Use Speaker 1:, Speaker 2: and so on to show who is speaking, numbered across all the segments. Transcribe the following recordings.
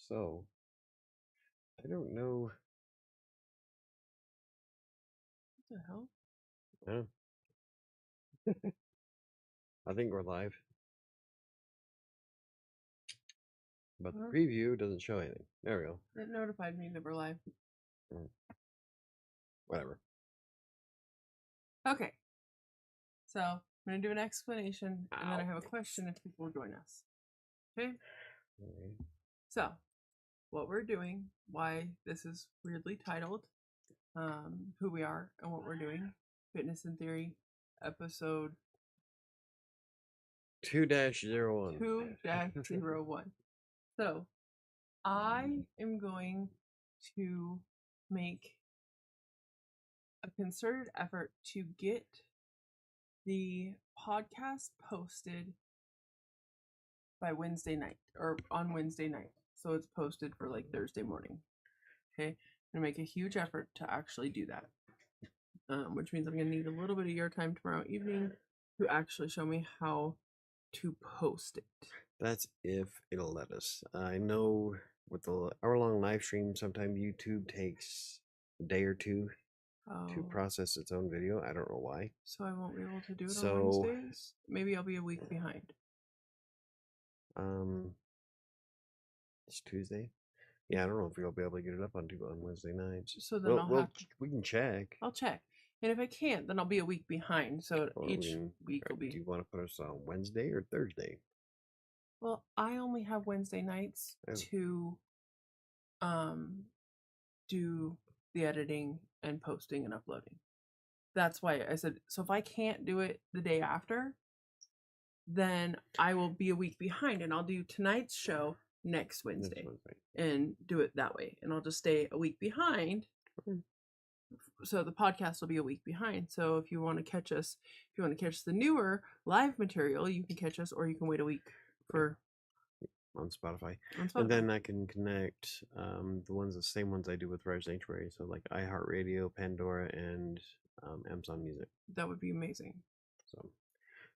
Speaker 1: So, I don't know.
Speaker 2: What the hell?
Speaker 1: Yeah. I think we're live. But the preview doesn't show anything. There we go.
Speaker 2: It notified me that we're live.
Speaker 1: Whatever.
Speaker 2: Okay. So I'm going to do an explanation, and then I have a question if people will join us. Okay?
Speaker 1: Okay.
Speaker 2: So, what we're doing, why this is weirdly titled, who we are and what we're doing, Fitness in Theory, episode
Speaker 1: 2-01.
Speaker 2: 2-01. So, I am going to make a concerted effort to get the podcast posted by Wednesday night or on Wednesday night. So it's posted for like Thursday morning. Okay. I'm going to make a huge effort to actually do that. Which means I'm going to need a little bit of your time tomorrow evening to actually show me how to post it.
Speaker 1: That's if it'll let us. I know with the hour-long live stream, sometimes YouTube takes a day or two to process its own video. I don't know why.
Speaker 2: So I won't be able to do it on Wednesdays? Maybe I'll be a week behind.
Speaker 1: It's Tuesday. Yeah, I don't know if we'll be able to get it up on Wednesday nights.
Speaker 2: So then
Speaker 1: we can check.
Speaker 2: I'll check. And if I can't, then I'll be a week behind. So each week will be.
Speaker 1: Do you want to put us on Wednesday or Thursday?
Speaker 2: Well, I only have Wednesday nights to do the editing and posting and uploading. That's why I said, so if I can't do it the day after, then I will be a week behind, and I'll do tonight's show next Wednesday and do it that way. And I'll just stay a week behind. So the podcast will be a week behind. So if you want to catch us, if you want to catch the newer live material, you can catch us, or you can wait a week for
Speaker 1: on Spotify. And then I can connect the same ones I do with Rise Sanctuary. So like iHeartRadio, Pandora, and Amazon Music.
Speaker 2: That would be amazing.
Speaker 1: So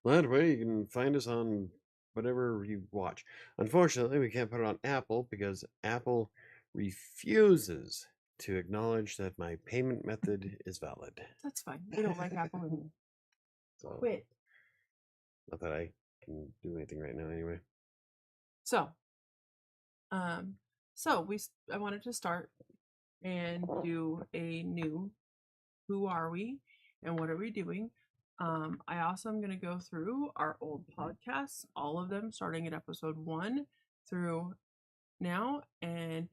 Speaker 1: that way you can find us on whatever you watch. Unfortunately, we can't put it on Apple because Apple refuses to acknowledge that my payment method is valid.
Speaker 2: That's fine. We don't like Apple anymore.
Speaker 1: So,
Speaker 2: quit.
Speaker 1: Not that I can do anything right now anyway.
Speaker 2: So, I wanted to start and do a new who are we and what are we doing. I also am going to go through our old podcasts, all of them, starting at episode 1 through now, and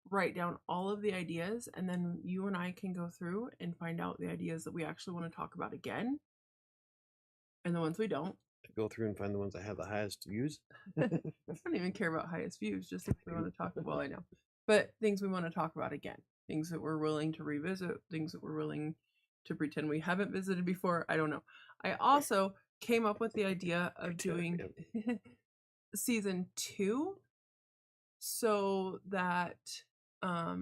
Speaker 2: write down all of the ideas, and then you and I can go through and find out the ideas that we actually want to talk about again, and the ones we don't.
Speaker 1: Go through and find the ones that have the highest views.
Speaker 2: I don't even care about highest views, just if we want to talk. Well, I know, but things we want to talk about again, things that we're willing to revisit, things that we're willing to pretend we haven't visited before. I don't know. I also came up with the idea of doing season 2, so that I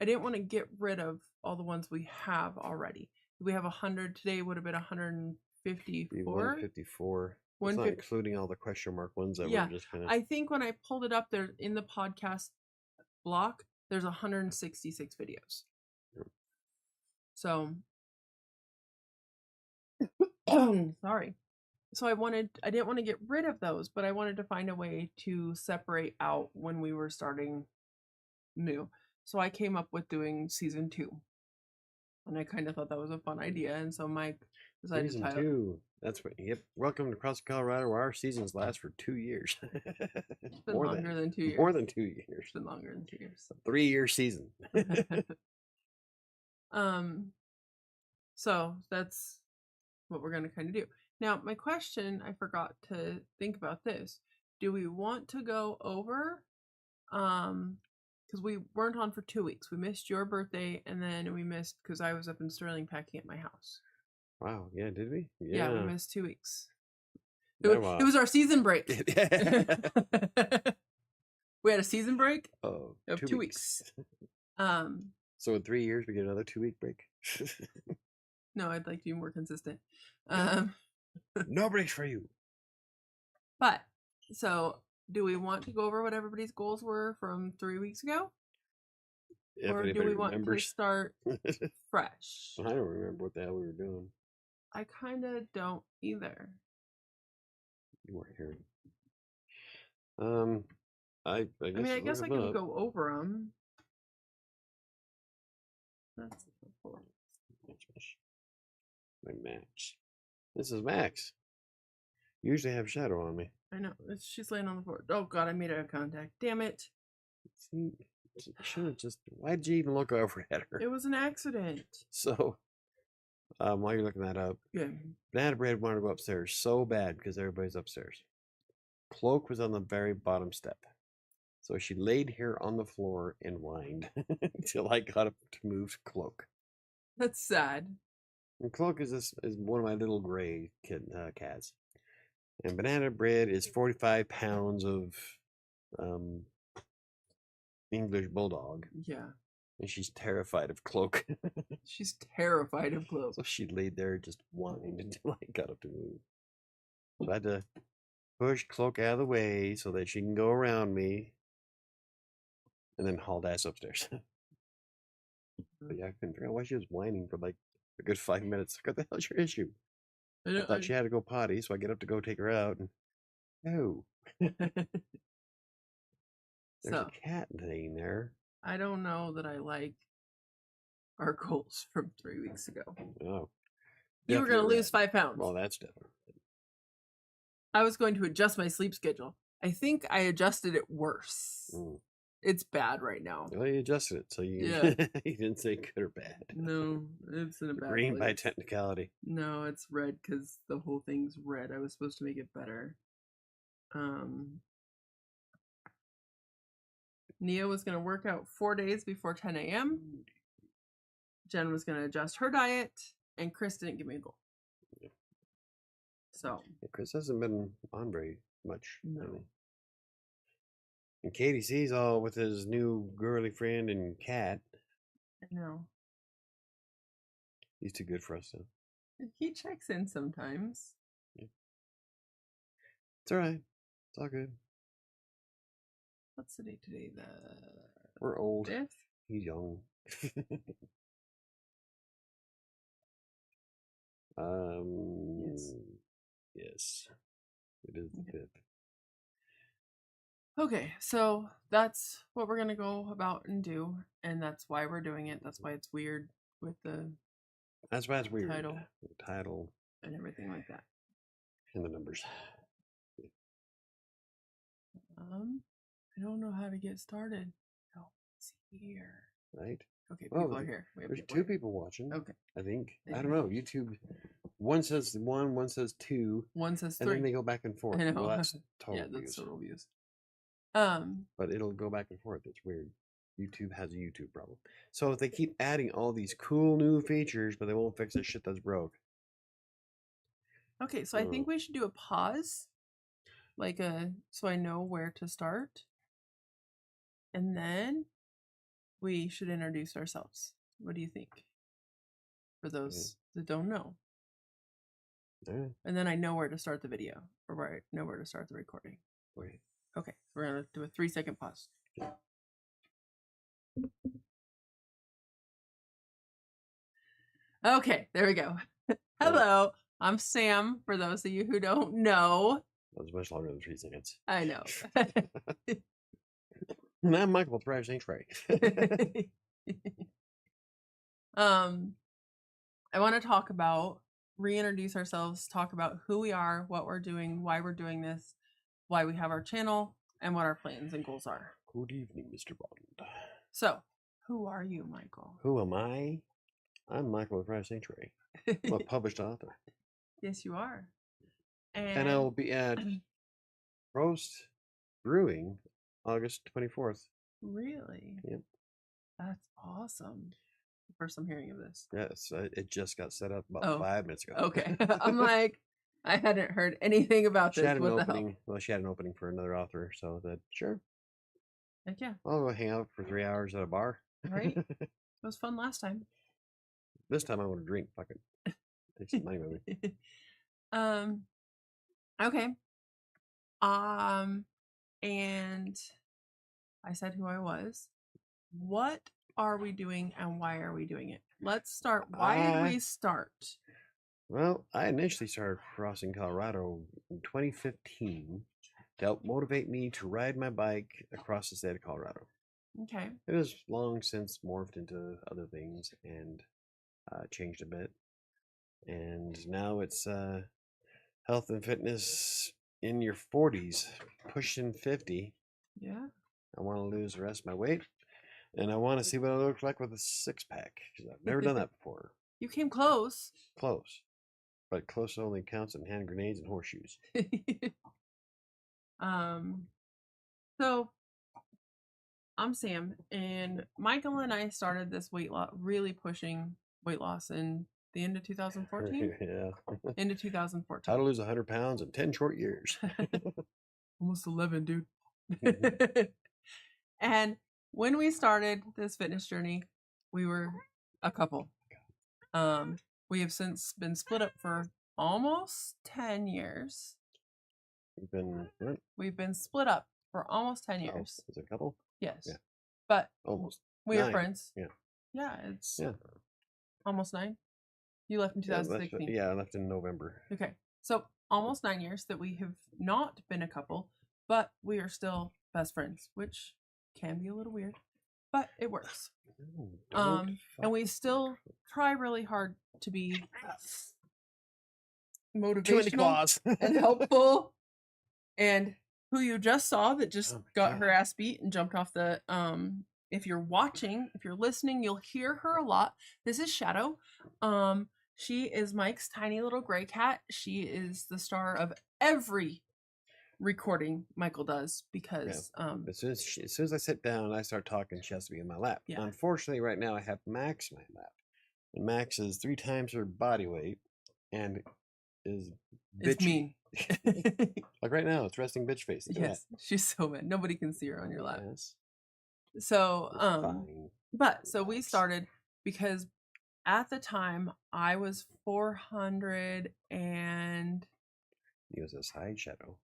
Speaker 2: didn't want to get rid of all the ones we have already. We have 100 today. Would have been 154.
Speaker 1: 154. It's not including all the question mark ones that we're just gonna.
Speaker 2: I think when I pulled it up there in the podcast block, there's 166 videos. So sorry. So I didn't want to get rid of those, but I wanted to find a way to separate out when we were starting new. So I came up with doing season 2. And I kind of thought that was a fun idea. And so Mike decided
Speaker 1: to title. 2. That's what. Yep. Welcome to Cross Colorado, where our seasons last for 2 years.
Speaker 2: It's been longer than 2 years.
Speaker 1: More than 2 years.
Speaker 2: It's been longer than 2 years.
Speaker 1: 3-year season.
Speaker 2: So that's what we're going to kind of do. Now, my question, I forgot to think about this. Do we want to go over, because we weren't on for 2 weeks. We missed your birthday, and then we missed, because I was up in Sterling packing at my house.
Speaker 1: Wow, yeah, did we?
Speaker 2: Yeah, we missed 2 weeks. It was our season break. We had a season break of 2 weeks.
Speaker 1: So in 3 years, we get another 2-week break?
Speaker 2: No, I'd like to be more consistent.
Speaker 1: No breaks for you.
Speaker 2: But, so do we want to go over what everybody's goals were from 3 weeks ago?
Speaker 1: If
Speaker 2: Or do
Speaker 1: anybody
Speaker 2: we want to
Speaker 1: remembers.
Speaker 2: start fresh?
Speaker 1: I don't remember what the hell we were doing.
Speaker 2: I kind of don't either.
Speaker 1: You weren't here. I guess
Speaker 2: I mean, I guess I can go over them. That's
Speaker 1: my Max. This is Max. You usually have Shadow on me.
Speaker 2: I know. She's laying on the floor. Oh god, I made eye contact. Damn it.
Speaker 1: See, should have just. Why did you even look over at her?
Speaker 2: It was an accident.
Speaker 1: So, while you're looking that up,
Speaker 2: Yeah.
Speaker 1: Banana Bread wanted to go upstairs so bad because everybody's upstairs. Cloak was on the very bottom step. So she laid here on the floor and whined until I got up to move Cloak.
Speaker 2: That's sad.
Speaker 1: And Cloak is one of my little gray cats. And Banana Bread is 45 pounds of English Bulldog.
Speaker 2: Yeah.
Speaker 1: And she's terrified of Cloak.
Speaker 2: She's terrified of Cloak.
Speaker 1: So she laid there just whining until I got up to move. So I had to push Cloak out of the way so that she can go around me. And then hauled ass upstairs. But yeah, I couldn't figure out why she was whining for like a good 5 minutes. What the hell's your issue? I thought she had to go potty, so I get up to go take her out. And no. There's a cat laying there.
Speaker 2: I don't know that I like our goals from 3 weeks ago.
Speaker 1: Oh.
Speaker 2: You were going to lose 5 pounds.
Speaker 1: Well, that's different.
Speaker 2: I was going to adjust my sleep schedule. I think I adjusted it worse. It's bad right now.
Speaker 1: Well, you adjusted it, so you you didn't say good or bad.
Speaker 2: No, it's in a bad
Speaker 1: Green
Speaker 2: place.
Speaker 1: by technicality.
Speaker 2: No, it's red because the whole thing's red. I was supposed to make it better. Nia was going to work out 4 days before 10 a.m. Jen was going to adjust her diet, and Chris didn't give me a goal.
Speaker 1: Yeah.
Speaker 2: So.
Speaker 1: Yeah, Chris hasn't been on very much.
Speaker 2: No.
Speaker 1: Really. And Katie sees all with his new girly friend and cat.
Speaker 2: I know.
Speaker 1: He's too good for us, though.
Speaker 2: He checks in sometimes.
Speaker 1: Yeah. It's all right. It's all good.
Speaker 2: What's the date today?
Speaker 1: We're old.
Speaker 2: 5th?
Speaker 1: He's young. Yes. It is the 5th.
Speaker 2: Okay, so that's what we're gonna go about and do, and that's why we're doing it. That's why it's weird with the
Speaker 1: That's why it's weird.
Speaker 2: Title.
Speaker 1: The title
Speaker 2: and everything like that.
Speaker 1: and the numbers.
Speaker 2: I don't know how to get started. Oh, it's here.
Speaker 1: Right?
Speaker 2: Okay, people are here.
Speaker 1: There's 2 people watching.
Speaker 2: Okay.
Speaker 1: I think. I don't know. YouTube. One says 1, one says 2.
Speaker 2: One says 3.
Speaker 1: And then they go back and forth.
Speaker 2: I know.
Speaker 1: Well, that's total
Speaker 2: yeah, that's
Speaker 1: views.
Speaker 2: total views.
Speaker 1: But it'll go back and forth. It's weird. YouTube has a YouTube problem. So if they keep adding all these cool new features, but they won't fix the shit that's broke.
Speaker 2: Okay, so I think we should do a pause. So I know where to start. And then we should introduce ourselves. What do you think? For those that don't know.
Speaker 1: Yeah.
Speaker 2: And then I know where to start the video. Or I know where to start the recording.
Speaker 1: Wait.
Speaker 2: Okay, we're going to do a 3-second pause. Okay, there we go. Hello, I'm Sam, for those of you who don't know.
Speaker 1: That was much longer than 3 seconds.
Speaker 2: I know.
Speaker 1: And I'm Michael with Thrive Sanctuary.
Speaker 2: I want to talk about, reintroduce ourselves, talk about who we are, what we're doing, why we're doing this, why we have our channel, and what our plans and goals are.
Speaker 1: Good evening, Mr. Bond.
Speaker 2: So, who are you, Michael?
Speaker 1: Who am I? I'm Michael with Thrive Sanctuary. I'm a published author.
Speaker 2: Yes, you are.
Speaker 1: And I will be at Roast Brewing August 24th.
Speaker 2: Really?
Speaker 1: Yep.
Speaker 2: That's awesome. First I'm hearing of this.
Speaker 1: Yes, it just got set up about 5 minutes ago.
Speaker 2: Okay. I'm like, I hadn't heard anything about this.
Speaker 1: She had an
Speaker 2: what
Speaker 1: opening.
Speaker 2: The hell?
Speaker 1: Well, she had an opening for another author, so that sure.
Speaker 2: Heck yeah.
Speaker 1: I'll go hang out for 3 hours at a bar.
Speaker 2: Right? It was fun last time.
Speaker 1: This time I want to drink. Fucking take some money with me.
Speaker 2: Okay. and I said who I was. What are we doing and why are we doing it? Let's start. Why did we start?
Speaker 1: Well, I initially started crossing Colorado in 2015 to help motivate me to ride my bike across the state of Colorado.
Speaker 2: Okay.
Speaker 1: It has long since morphed into other things and changed a bit. And now it's health and fitness in your 40s, pushing 50.
Speaker 2: Yeah.
Speaker 1: I want to lose the rest of my weight, and I want to see what I look like with a six pack because I've never done that before.
Speaker 2: You came close.
Speaker 1: Close, but close only counts in hand grenades and horseshoes.
Speaker 2: So I'm Sam, and Michael and I started this weight loss, really pushing weight loss in the end of 2014.
Speaker 1: Yeah.
Speaker 2: Into
Speaker 1: How
Speaker 2: 2014.
Speaker 1: to lose 100 pounds in 10 short years.
Speaker 2: Almost 11, dude. And when we started this fitness journey, we were a couple. We have since been split up for almost 10 years.
Speaker 1: We've been what?
Speaker 2: We've been split up for almost 10
Speaker 1: Oh,
Speaker 2: years.
Speaker 1: is it a couple?
Speaker 2: Yes.
Speaker 1: Yeah.
Speaker 2: But
Speaker 1: Almost.
Speaker 2: we are
Speaker 1: 9.
Speaker 2: friends.
Speaker 1: Yeah.
Speaker 2: Yeah, it's
Speaker 1: Yeah.
Speaker 2: almost 9. You left in
Speaker 1: Yeah,
Speaker 2: 2016.
Speaker 1: yeah, I left in November.
Speaker 2: Okay. So almost 9 years that we have not been a couple, but we are still best friends, which can be a little weird, but it works.
Speaker 1: No,
Speaker 2: And we still try really hard to be
Speaker 1: Too many
Speaker 2: motivational
Speaker 1: claws.
Speaker 2: and helpful. And who you just saw that just
Speaker 1: Oh my
Speaker 2: got her
Speaker 1: God.
Speaker 2: ass beat and jumped off the if you're watching, if you're listening, you'll hear her a lot. This is Shadow. She is Mike's tiny little gray cat. She is the star of every recording Michael does because
Speaker 1: As soon as I sit down and I start talking, she has to be in my lap.
Speaker 2: Yeah.
Speaker 1: Unfortunately, right now I have Max in my lap. And Max is 3 times her body weight and is
Speaker 2: it's
Speaker 1: bitchy.
Speaker 2: mean.
Speaker 1: Like right now, it's resting bitch face. Look at
Speaker 2: Yes, she's so mad. Nobody can see her on
Speaker 1: that.
Speaker 2: your lap.
Speaker 1: Yes.
Speaker 2: So
Speaker 1: Fine.
Speaker 2: but so we
Speaker 1: Relax.
Speaker 2: started because at the time I was 400 and
Speaker 1: He was a side shadow.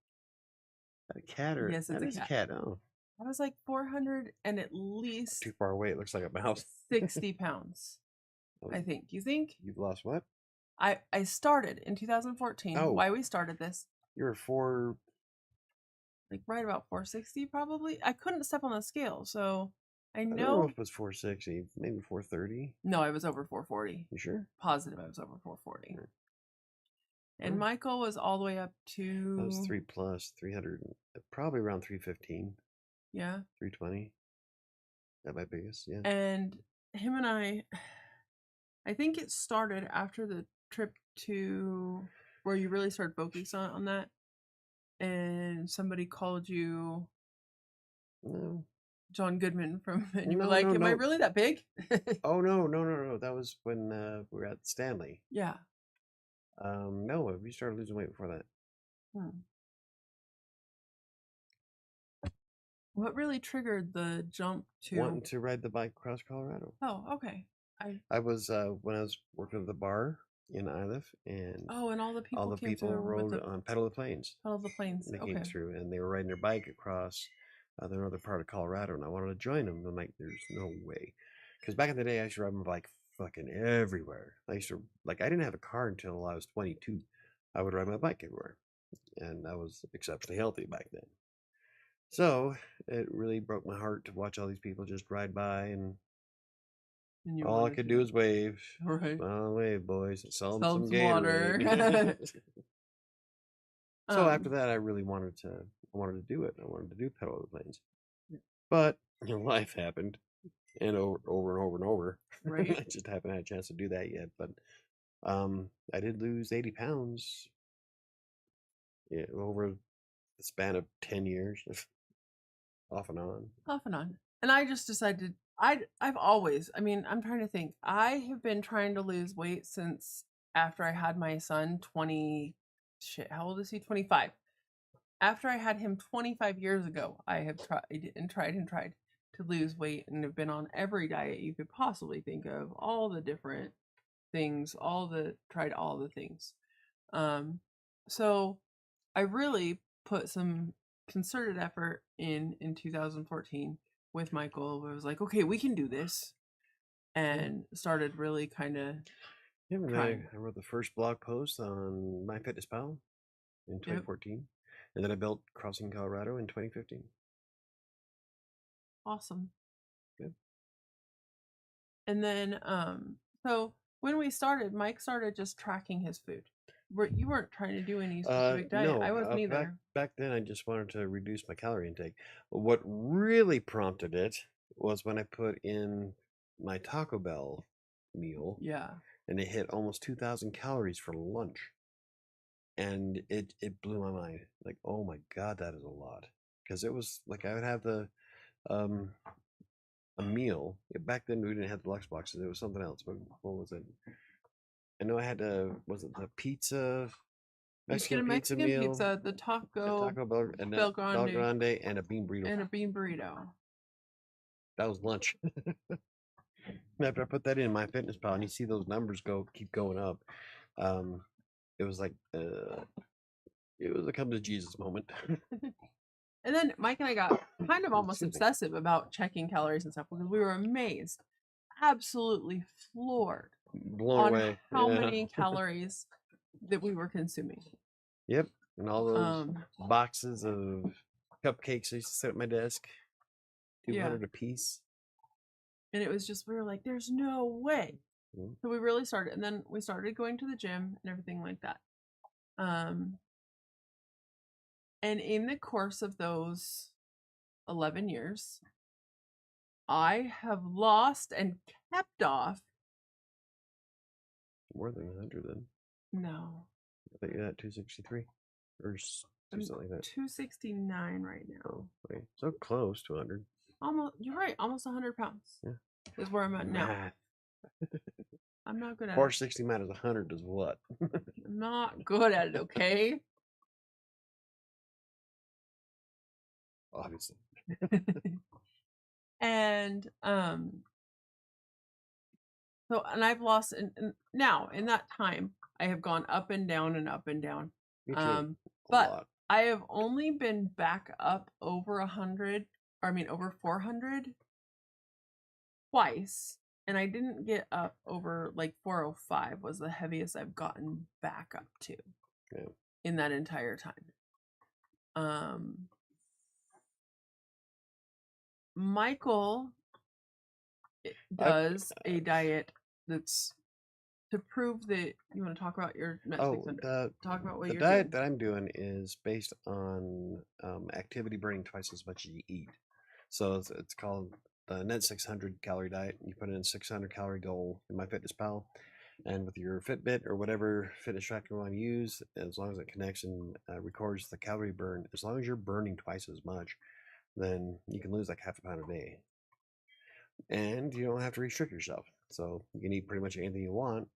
Speaker 1: A cat or
Speaker 2: Yes, it's
Speaker 1: that
Speaker 2: a
Speaker 1: is
Speaker 2: cat.
Speaker 1: Oh,
Speaker 2: I was like 400 and at least
Speaker 1: too far away. It looks like a mouse.
Speaker 2: 60 pounds. I think. You think?
Speaker 1: You've lost what?
Speaker 2: I started in 2014.
Speaker 1: Oh.
Speaker 2: Why we started this?
Speaker 1: You were 4.
Speaker 2: Like right about 460 probably. I couldn't step on the scale, so I
Speaker 1: I don't know
Speaker 2: know.
Speaker 1: if it was 460, maybe 430.
Speaker 2: No, I was over 440.
Speaker 1: You sure?
Speaker 2: Positive I was over 440.
Speaker 1: Right.
Speaker 2: And
Speaker 1: Huh.
Speaker 2: Michael was all the way up to
Speaker 1: That was 3 plus 300, probably around 315,
Speaker 2: yeah.
Speaker 1: 320. That might be us, yeah.
Speaker 2: And him and I think it started after the trip to where you really started focusing on that. And somebody called you
Speaker 1: No.
Speaker 2: John Goodman from, and you were
Speaker 1: No,
Speaker 2: like,
Speaker 1: no,
Speaker 2: "Am I
Speaker 1: no.
Speaker 2: really that big?"
Speaker 1: Oh no. That was when we were at Stanley.
Speaker 2: Yeah.
Speaker 1: No, we started losing weight before that.
Speaker 2: What really triggered the jump to
Speaker 1: Wanting to ride the bike across Colorado.
Speaker 2: Oh, okay.
Speaker 1: I was when I was working at the bar in Iliff, and
Speaker 2: and all the people came through
Speaker 1: rode
Speaker 2: with the
Speaker 1: on Pedal the Plains.
Speaker 2: Pedal the Plains.
Speaker 1: They
Speaker 2: Okay.
Speaker 1: came through, and they were riding their bike across the northern part of Colorado, and I wanted to join them. I'm like, there's no way, because back in the day, I used to ride my bike fucking everywhere. I used to I didn't have a car until I was 22. I would ride my bike everywhere, and I was exceptionally healthy back then. So it really broke my heart to watch all these people just ride by, and
Speaker 2: And
Speaker 1: all I could do is wave.
Speaker 2: Right.
Speaker 1: Smile, wave, boys. Sell them
Speaker 2: Sell
Speaker 1: some
Speaker 2: 'em some water.
Speaker 1: Gatorade. So after
Speaker 2: Um,
Speaker 1: that, I really wanted to do it. I wanted to do Pedal the Plains, but life happened, and over and over.
Speaker 2: Right.
Speaker 1: I just haven't had a chance to do that yet. But I did lose 80 pounds. Yeah, over the span of 10 years, off and on.
Speaker 2: Off and on. And I just decided I've always, I mean, I'm trying to think. I have been trying to lose weight since after I had my son 20 how old is he? 25. After I had him 25 years ago, I have tried to lose weight and have been on every diet you could possibly think of, all the different things, tried all the things. So I really put some concerted effort in 2014 with Michael. Where it was like, okay, we can do this, and started really kind of
Speaker 1: Yeah, and
Speaker 2: trying.
Speaker 1: I wrote the first blog post on MyFitnessPal in 2014, and then I built Crossing Colorado in 2015.
Speaker 2: Awesome.
Speaker 1: Good.
Speaker 2: And then, so when we started, Mike started just tracking his food. You weren't trying to do any specific diet.
Speaker 1: No,
Speaker 2: I wasn't either.
Speaker 1: back then I just wanted to reduce my calorie intake. What really prompted it was when I put in my Taco Bell meal,
Speaker 2: Yeah.
Speaker 1: and it hit almost 2,000 calories for lunch, and it blew my mind. Like, oh my God, that is a lot. Because it was like I would have a meal. Back then we didn't have the Lux boxes. It was something else. But what was it? I know I had was it the pizza,
Speaker 2: You get a Mexican
Speaker 1: meal,
Speaker 2: pizza, the Taco
Speaker 1: Bell, and
Speaker 2: Bel
Speaker 1: Bel
Speaker 2: Grande,
Speaker 1: Grande, and a bean burrito.
Speaker 2: and a bean burrito.
Speaker 1: That was lunch. After I put that in MyFitnessPal, and you see those numbers keep going up, it was like it was a come to Jesus moment.
Speaker 2: And then Mike and I got kind of almost
Speaker 1: Excuse me.
Speaker 2: obsessive about checking calories and stuff because we were amazed, absolutely floored
Speaker 1: Blown
Speaker 2: on
Speaker 1: away.
Speaker 2: how
Speaker 1: Yeah.
Speaker 2: many calories that we were consuming.
Speaker 1: Yep, and all those boxes of cupcakes I used to sit at my desk, 200 a piece.
Speaker 2: And it was just, we were like, there's no way.
Speaker 1: Mhm.
Speaker 2: So we really started, and then we started going to the gym and everything like that. And in the course of those 11 years, I have lost and kept off.
Speaker 1: More than 100 then.
Speaker 2: No.
Speaker 1: I think you're at 263 or something like that.
Speaker 2: 269 right now.
Speaker 1: Oh, wait. So close to 100.
Speaker 2: Almost, you're right, almost 100 pounds.
Speaker 1: Yeah.
Speaker 2: Is where I'm at now.
Speaker 1: Math.
Speaker 2: I'm not good at
Speaker 1: 460 minus 100 is what?
Speaker 2: it. I'm not good at it, okay?
Speaker 1: Obviously.
Speaker 2: And so, and I've lost, and now in that time I have gone up and down and up and down.
Speaker 1: Me too.
Speaker 2: But I have only been back up over 100, or I mean over 400 twice, and I didn't get up over like 405 was the heaviest I've gotten back up to in that entire time. Michael does a diet that's to prove that you want to talk about your talk about what
Speaker 1: the
Speaker 2: you're
Speaker 1: diet that I'm doing is based on activity burning twice as much as you eat. So it's called the Net 600 calorie diet. You put in a 600 calorie goal in MyFitnessPal, and with your Fitbit or whatever fitness tracker you want to use, as long as it connects and records the calorie burn, as long as you're burning twice as much, then you can lose like half a pound a day. And you don't have to restrict yourself. So you can eat pretty much anything you want.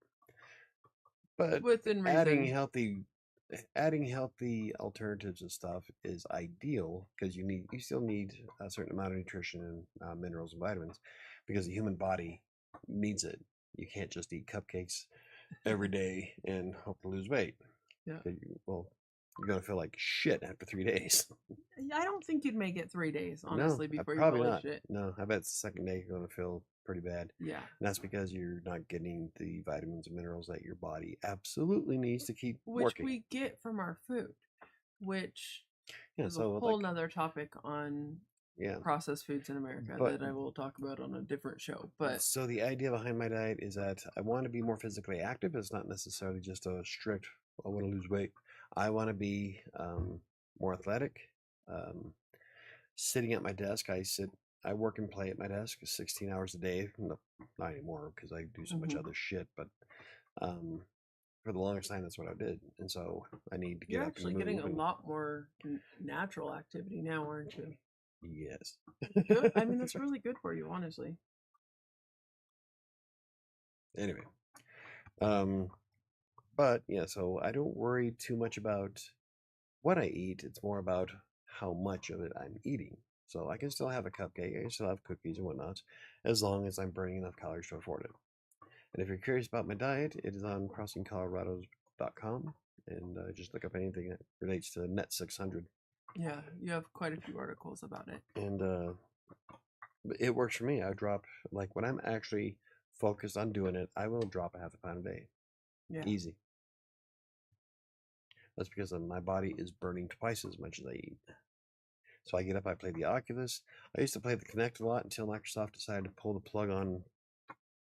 Speaker 1: But
Speaker 2: within reason.
Speaker 1: adding healthy alternatives and stuff is ideal because you still need a certain amount of nutrition and minerals and vitamins because the human body needs it. You can't just eat cupcakes every day and hope to lose weight.
Speaker 2: Yeah.
Speaker 1: You're gonna feel like shit after 3 days.
Speaker 2: I don't think you'd make it 3 days, honestly, before you
Speaker 1: probably
Speaker 2: feel
Speaker 1: not.
Speaker 2: like shit.
Speaker 1: No, I bet the second day you're gonna feel pretty bad.
Speaker 2: Yeah.
Speaker 1: And that's because you're not getting the vitamins and minerals that your body absolutely needs to keep
Speaker 2: which
Speaker 1: working.
Speaker 2: we get from our food, which is
Speaker 1: so
Speaker 2: a whole nother topic on processed foods in America that I will talk about on a different show. But
Speaker 1: so the idea behind my diet is that I want to be more physically active. It's not necessarily just a strict, I want to lose weight. I want to be more athletic. Sitting at my desk, I work and play at my desk 16 hours a day. No, not anymore because I do so much other shit. But for the longest time, that's what I did. And so I need to get up and move. You're
Speaker 2: actually getting a lot more natural activity now, aren't you?
Speaker 1: Yes.
Speaker 2: Good. I mean, that's really good for you, honestly.
Speaker 1: Anyway. But yeah, so I don't worry too much about what I eat. It's more about how much of it I'm eating. So I can still have a cupcake, I can still have cookies and whatnot, as long as I'm burning enough calories to afford it. And if you're curious about my diet, it is on crossingcolorado.com, and just look up anything that relates to Net 600
Speaker 2: Yeah, you have quite a few articles about it.
Speaker 1: And it works for me. I drop, like, when I'm actually focused on doing it, I will drop a half a pound a day.
Speaker 2: Yeah.
Speaker 1: Easy. That's because my body is burning twice as much as I eat. So I get up, I play the Oculus. I used to play the Kinect a lot until Microsoft decided to pull the plug on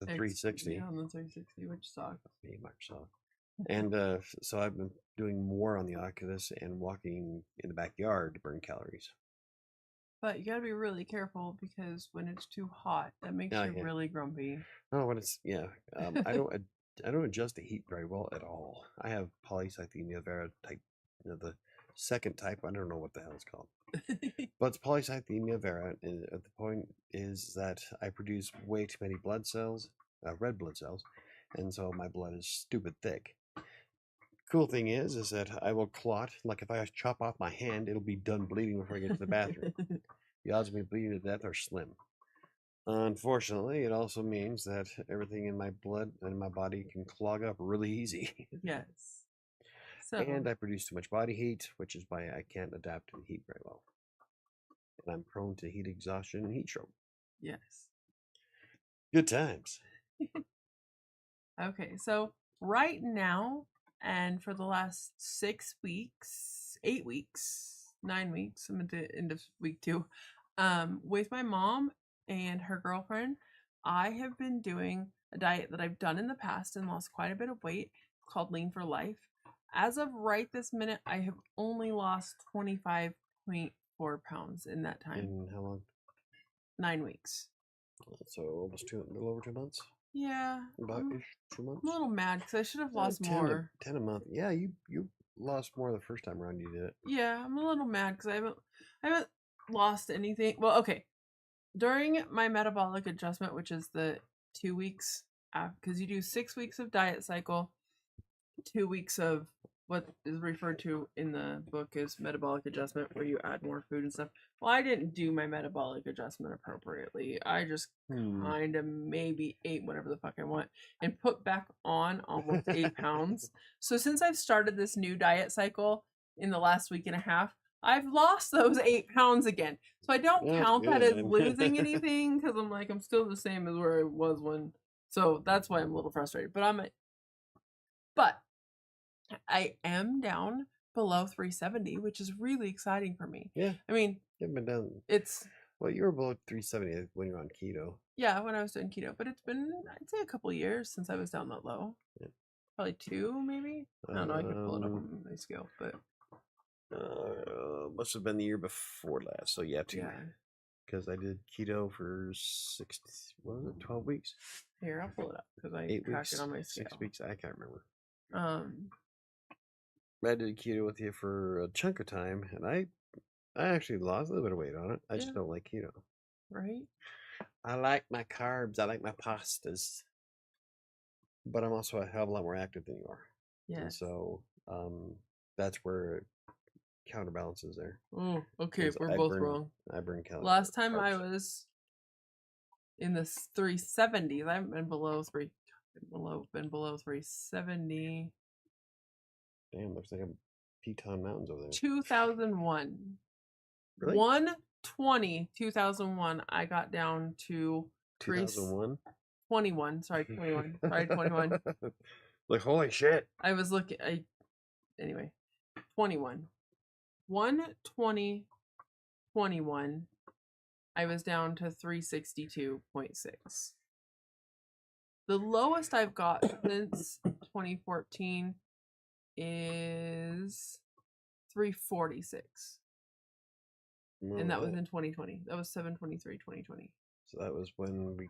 Speaker 1: the 360.
Speaker 2: Yeah, on the 360, which sucks.
Speaker 1: Hey, Microsoft. And so I've been doing more on the Oculus and walking in the backyard to burn calories.
Speaker 2: But you gotta be really careful because when it's too hot, that makes
Speaker 1: Yeah,
Speaker 2: you
Speaker 1: yeah.
Speaker 2: really grumpy.
Speaker 1: Oh, when it's I don't adjust the heat very well at all. I have polycythemia vera type, the second type. I don't know what the hell it's called, but it's polycythemia vera. And the point is that I produce way too many blood cells, red blood cells, and so my blood is stupid thick. Cool thing is that I will clot. Like if I chop off my hand, it'll be done bleeding before I get to the bathroom. The odds of me bleeding to death are slim. Unfortunately, it also means that everything in my blood and my body can clog up really easy.
Speaker 2: Yes. So
Speaker 1: And I produce too much body heat, which is why I can't adapt to the heat very well. And I'm prone to heat exhaustion and heat stroke.
Speaker 2: yes.
Speaker 1: Good times.
Speaker 2: Okay, so right now and for the last 6 weeks, 8 weeks, 9 weeks, I'm at the end of week 2, with my mom and her girlfriend, I have been doing a diet that I've done in the past and lost quite a bit of weight called Lean for Life. As of right this minute, I have only lost 25.4 pounds in that time.
Speaker 1: In how long?
Speaker 2: 9 weeks.
Speaker 1: So almost a little over 2 months.
Speaker 2: Yeah.
Speaker 1: About
Speaker 2: I'm
Speaker 1: 2 months.
Speaker 2: a little mad because I should have lost
Speaker 1: 10
Speaker 2: more.
Speaker 1: 10 a month. Yeah, you lost more the first time around you did it.
Speaker 2: Yeah, I'm a little mad because I haven't lost anything. Well, okay. During my metabolic adjustment, which is the 2 weeks, because you do 6 weeks of diet cycle, 2 weeks of what is referred to in the book as metabolic adjustment, where you add more food and stuff. Well, I didn't do my metabolic adjustment appropriately. I just kind of maybe ate whatever the fuck I want and put back on almost 8 pounds. So since I've started this new diet cycle in the last week and a half, I've lost those 8 pounds again. So I don't
Speaker 1: That's
Speaker 2: count that as
Speaker 1: good.
Speaker 2: losing anything because I'm like, I'm still the same as where I was when. So that's why I'm a little frustrated. But I am down below 370, which is really exciting for me.
Speaker 1: Yeah.
Speaker 2: I mean,
Speaker 1: You haven't been down.
Speaker 2: it's
Speaker 1: Well, you were below 370 when you were on keto.
Speaker 2: yeah, when I was doing keto, but it's been I'd say a couple years since I was down that low.
Speaker 1: Yeah.
Speaker 2: Probably 2, maybe. I don't know. I could pull it up on my scale, but
Speaker 1: must have been the year before last. So yeah, 2.
Speaker 2: yeah.
Speaker 1: Because I did keto for 12 weeks?
Speaker 2: Here, I'll pull it up because I
Speaker 1: 8
Speaker 2: track
Speaker 1: weeks,
Speaker 2: it on my scale.
Speaker 1: 6 weeks. I can't remember.
Speaker 2: I
Speaker 1: did keto with you for a chunk of time, and I actually lost a little bit of weight on it. I just don't like keto.
Speaker 2: Right?
Speaker 1: I like my carbs. I like my pastas. But I'm also a hell of a lot more active than you are.
Speaker 2: Yeah.
Speaker 1: And so that's where it counterbalances there.
Speaker 2: Oh, okay. We're both wrong.
Speaker 1: I burn calories.
Speaker 2: Last time I was in the 370s. I've been below 370.
Speaker 1: Damn, looks like a Teton Mountains over there.
Speaker 2: 2001.
Speaker 1: Really?
Speaker 2: 120, 2001. I got down to
Speaker 1: 2001?
Speaker 2: 21. Sorry, 21. Sorry, 21.
Speaker 1: Like, holy shit.
Speaker 2: I was looking. Anyway, 21. 120, 21. I was down to 362.6. The lowest I've got since 2014 is 346. And that was in 2020. That was 7/23, 2020.
Speaker 1: So that was when we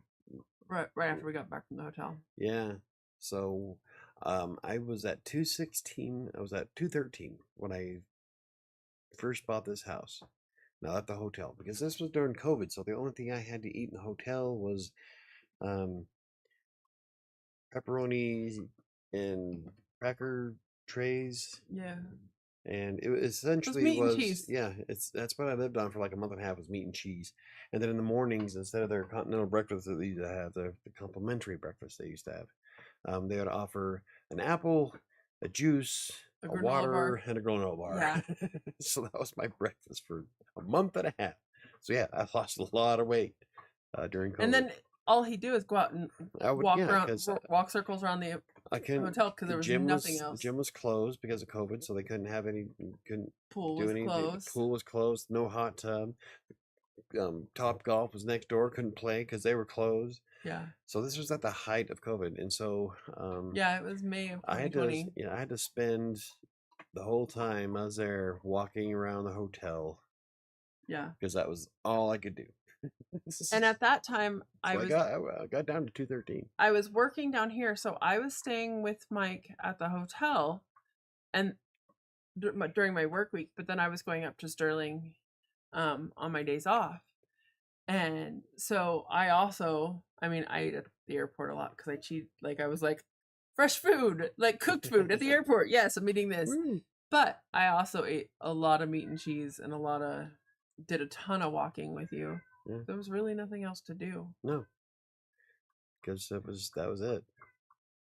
Speaker 2: right after we got back from the hotel.
Speaker 1: Yeah. So I was at 216. I was at 213 when I first bought this house. Now at the hotel, because this was during COVID, so the only thing I had to eat in the hotel was pepperoni and cracker trays.
Speaker 2: Yeah.
Speaker 1: And it essentially
Speaker 2: meat and cheese.
Speaker 1: Yeah, that's what I lived on for like a month and a half, was meat and cheese. And then in the mornings, instead of their continental breakfast that they used to have, the complimentary breakfast they used to have, they would offer an apple, a juice,
Speaker 2: A
Speaker 1: a
Speaker 2: granola
Speaker 1: water,
Speaker 2: bar.
Speaker 1: and a granola bar.
Speaker 2: Yeah.
Speaker 1: So that was my breakfast for a month and a half. So yeah, I lost a lot of weight during COVID.
Speaker 2: And then all he'd do is go out and walk around,
Speaker 1: 'cause
Speaker 2: walk circles around the
Speaker 1: I couldn't.
Speaker 2: hotel because
Speaker 1: The
Speaker 2: there was
Speaker 1: gym
Speaker 2: nothing
Speaker 1: was
Speaker 2: else.
Speaker 1: the gym was closed because of COVID, so they couldn't have any. Couldn't
Speaker 2: Pool
Speaker 1: do
Speaker 2: was
Speaker 1: anything.
Speaker 2: closed.
Speaker 1: The pool was closed. No hot tub. Top Golf was next door. Couldn't play because they were closed.
Speaker 2: Yeah.
Speaker 1: So this was at the height of COVID, and so
Speaker 2: Yeah, it was May of
Speaker 1: I had
Speaker 2: 2020.
Speaker 1: to. I had to spend the whole time I was there walking around the hotel
Speaker 2: Yeah.
Speaker 1: because that was all I could do.
Speaker 2: And at that time,
Speaker 1: I got down to 213.
Speaker 2: I was working down here, so I was staying with Mike at the hotel, and during my work week. But then I was going up to Sterling, on my days off, and so I ate at the airport a lot because I cheat. Like I was like, fresh food, like cooked food at the airport. Yes, I'm eating this.
Speaker 1: Woo.
Speaker 2: But I also ate a lot of meat and cheese and did a ton of walking with you.
Speaker 1: Yeah.
Speaker 2: There was really nothing else to do.
Speaker 1: No, because that was it.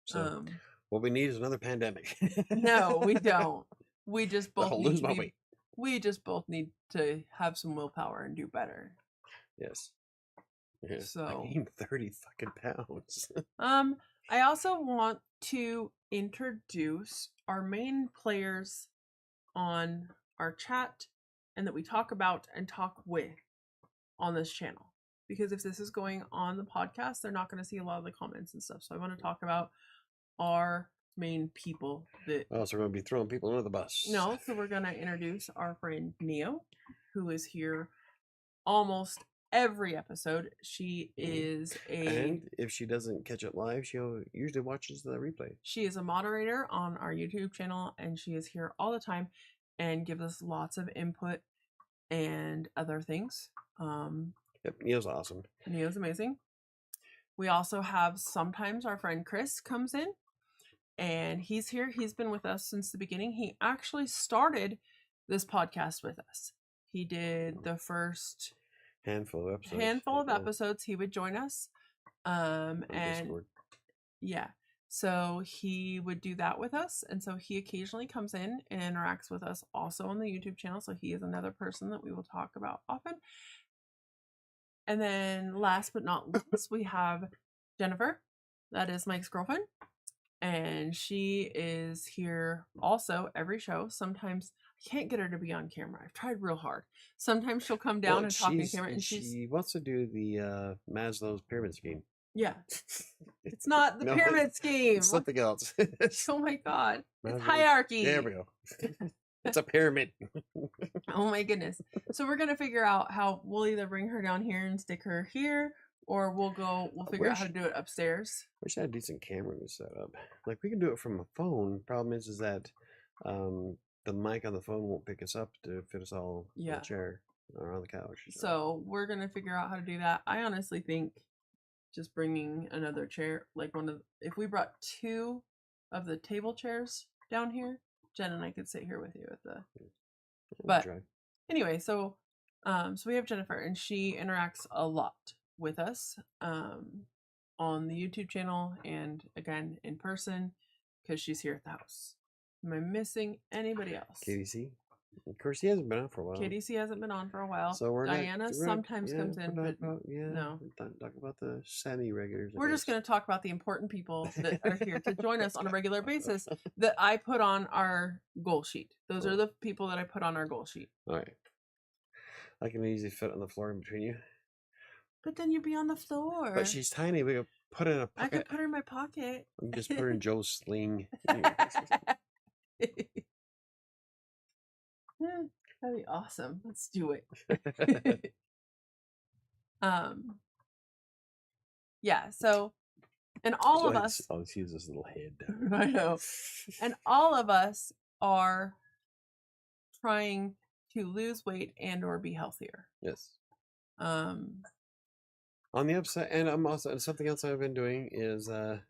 Speaker 1: So
Speaker 2: Um,
Speaker 1: what we need is another pandemic.
Speaker 2: no, we don't. We just both
Speaker 1: I'll
Speaker 2: need
Speaker 1: lose
Speaker 2: to
Speaker 1: my
Speaker 2: be-
Speaker 1: weight.
Speaker 2: We just both need to have some willpower and do better.
Speaker 1: Yes. Yeah.
Speaker 2: So
Speaker 1: I gained 30 fucking pounds.
Speaker 2: I also want to introduce our main players on our chat and that we talk about and talk with on this channel. Because if this is going on the podcast, they're not going to see a lot of the comments and stuff. So I want to talk about our main people that
Speaker 1: Oh, so we're going to be throwing people under the bus.
Speaker 2: No, so we're going to introduce our friend Neo, who is here almost every episode. She is
Speaker 1: And if she doesn't catch it live, she usually watches the replay.
Speaker 2: She is a moderator on our YouTube channel, and she is here all the time and gives us lots of input and other things.
Speaker 1: Yep, Neo's awesome.
Speaker 2: Neo's amazing. We also have sometimes our friend Chris comes in, and he's here. He's been with us since the beginning. He actually started this podcast with us. He did the first
Speaker 1: handful of
Speaker 2: episodes. He would join us. And
Speaker 1: Discord.
Speaker 2: Yeah. So he would do that with us. And so he occasionally comes in and interacts with us also on the YouTube channel. So he is another person that we will talk about often. And then last but not least, we have Jennifer. That is Mike's girlfriend. And she is here also every show. Sometimes I can't get her to be on camera. I've tried real hard. Sometimes she'll come down and talk on camera. And
Speaker 1: she wants to do the Maslow's pyramid scheme.
Speaker 2: Yeah. It's not the pyramid scheme.
Speaker 1: It's something else.
Speaker 2: Oh my God. It's hierarchy.
Speaker 1: There we go. It's a pyramid.
Speaker 2: Oh my goodness. So we're going to figure out how we'll either bring her down here and stick her here, or we'll figure out how to do it upstairs.
Speaker 1: We should have a decent camera to set up. Like we can do it from a phone. Problem is that the mic on the phone won't pick us up to fit us all in the chair or on the couch.
Speaker 2: So we're going to figure out how to do that. I honestly think just bringing another chair, like if we brought 2 of the table chairs down here, Jen and I could sit here with you at the. But anyway, so we have Jennifer, and she interacts a lot with us on the YouTube channel and again in person because she's here at the house. Am I missing anybody else?
Speaker 1: KDC. Of course, he hasn't been on for a while.
Speaker 2: KDC hasn't been on for a while.
Speaker 1: So
Speaker 2: Diana sometimes comes in, but no.
Speaker 1: Talk about the semi-regulars.
Speaker 2: We're just going to talk about the important people that are here to join us on a regular basis that I put on our goal sheet. Those are the people that I put on our goal sheet.
Speaker 1: All right. I can easily fit on the floor in between you.
Speaker 2: But then you'd be on the floor.
Speaker 1: But she's tiny. We could put her in a pocket.
Speaker 2: I could put her in my pocket.
Speaker 1: We just put her in Joe's sling.
Speaker 2: That'd be awesome. Let's do it. Yeah, so and all of us
Speaker 1: I'll just use this little head down.
Speaker 2: I know. And all of us are trying to lose weight and or be healthier.
Speaker 1: Yes. On the upside, and I'm also something else I've been doing is on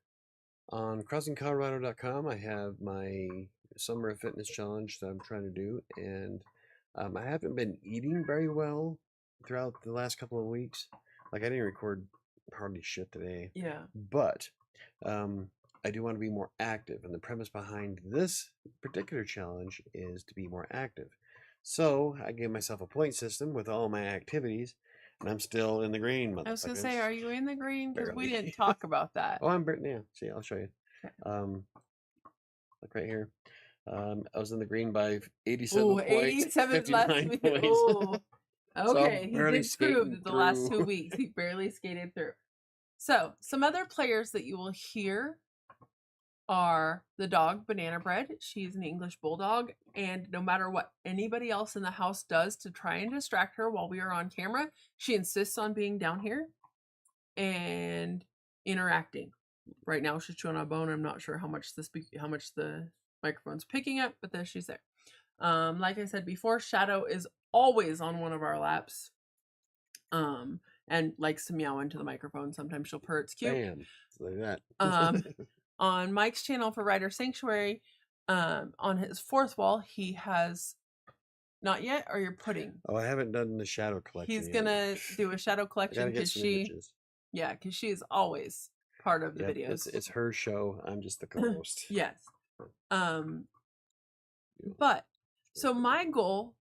Speaker 1: crossingcolorado.com I have my summer fitness challenge that I'm trying to do, and I haven't been eating very well throughout the last couple of weeks. Like I didn't record hardly shit today.
Speaker 2: Yeah.
Speaker 1: But I do want to be more active, and the premise behind this particular challenge is to be more active. So I gave myself a point system with all my activities, and I'm still in the green,
Speaker 2: I was gonna say,
Speaker 1: motherfuckers.
Speaker 2: are you in the green? Because we
Speaker 1: Barely.
Speaker 2: didn't talk about that.
Speaker 1: Oh, I'm Brittany. Yeah, see, I'll show you.
Speaker 2: Okay.
Speaker 1: Look right here. I was in the green by 87
Speaker 2: Oh,
Speaker 1: points,
Speaker 2: 87 last
Speaker 1: 59
Speaker 2: week.
Speaker 1: points.
Speaker 2: Oh,
Speaker 1: So I'm
Speaker 2: okay. He
Speaker 1: barely
Speaker 2: did prove
Speaker 1: skating
Speaker 2: that the last 2
Speaker 1: through.
Speaker 2: weeks he barely skated through. So, some other players that you will hear are the dog Banana Bread. She's an English bulldog, and no matter what anybody else in the house does to try and distract her while we are on camera, she insists on being down here and interacting. Right now she's chewing on a bone. I'm not sure how much the microphone's picking up, but there she's there. Like I said before, Shadow is always on one of our laps. And likes to meow into the microphone. Sometimes she'll purr. It's cute.
Speaker 1: Bam. Like that.
Speaker 2: On Mike's channel for Rider Sanctuary, on his fourth wall, he has not yet, or you're putting.
Speaker 1: Oh, I haven't done the shadow collection.
Speaker 2: He's
Speaker 1: yet.
Speaker 2: gonna do a shadow
Speaker 1: I gotta
Speaker 2: collection
Speaker 1: get
Speaker 2: because
Speaker 1: some
Speaker 2: she,
Speaker 1: images.
Speaker 2: yeah, because she is always part of the
Speaker 1: Yep,
Speaker 2: videos.
Speaker 1: it's her show. I'm just the co-host.
Speaker 2: Yes. But so my goal.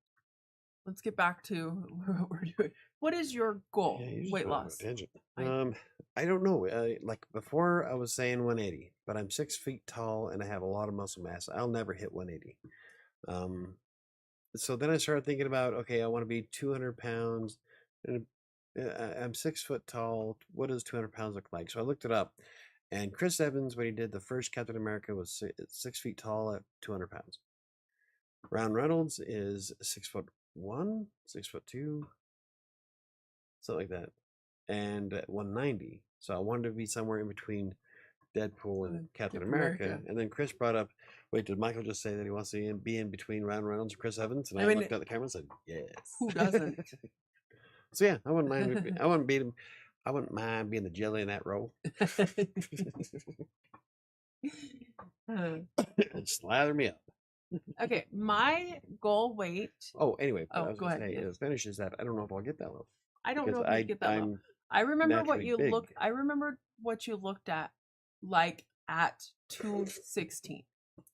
Speaker 2: Let's get back to what we're doing. What is your goal?
Speaker 1: Yeah, you just
Speaker 2: Weight
Speaker 1: went on a
Speaker 2: loss.
Speaker 1: tangent.
Speaker 2: I-
Speaker 1: I don't know. Like before, I was saying 180, but I'm 6 feet tall and I have a lot of muscle mass. I'll never hit 180. So then I started thinking about, okay, I want to be 200 pounds, and I'm 6 foot tall. What does 200 pounds look like? So I looked it up, and Chris Evans, when he did the first Captain America, was 6 feet tall at 200 pounds. Ryan Reynolds is 6'1", 6'2", something like that, and at 190. So I wanted to be somewhere in between Deadpool and Captain America. And then Chris brought up, wait, did Michael just say that he wants to be in between Ryan Reynolds and Chris Evans? And I looked at the camera and said, yes.
Speaker 2: Who doesn't?
Speaker 1: So yeah, I wouldn't mind. I wouldn't beat him. I wouldn't mind being the jelly in that role. Slather me up.
Speaker 2: Okay, my goal weight.
Speaker 1: Oh, anyway,
Speaker 2: Oh, go ahead.
Speaker 1: Say, the finish is that I don't know if I'll get that low.
Speaker 2: I don't know if you get that low. I remember what you looked. I remember what you looked at, like at 216,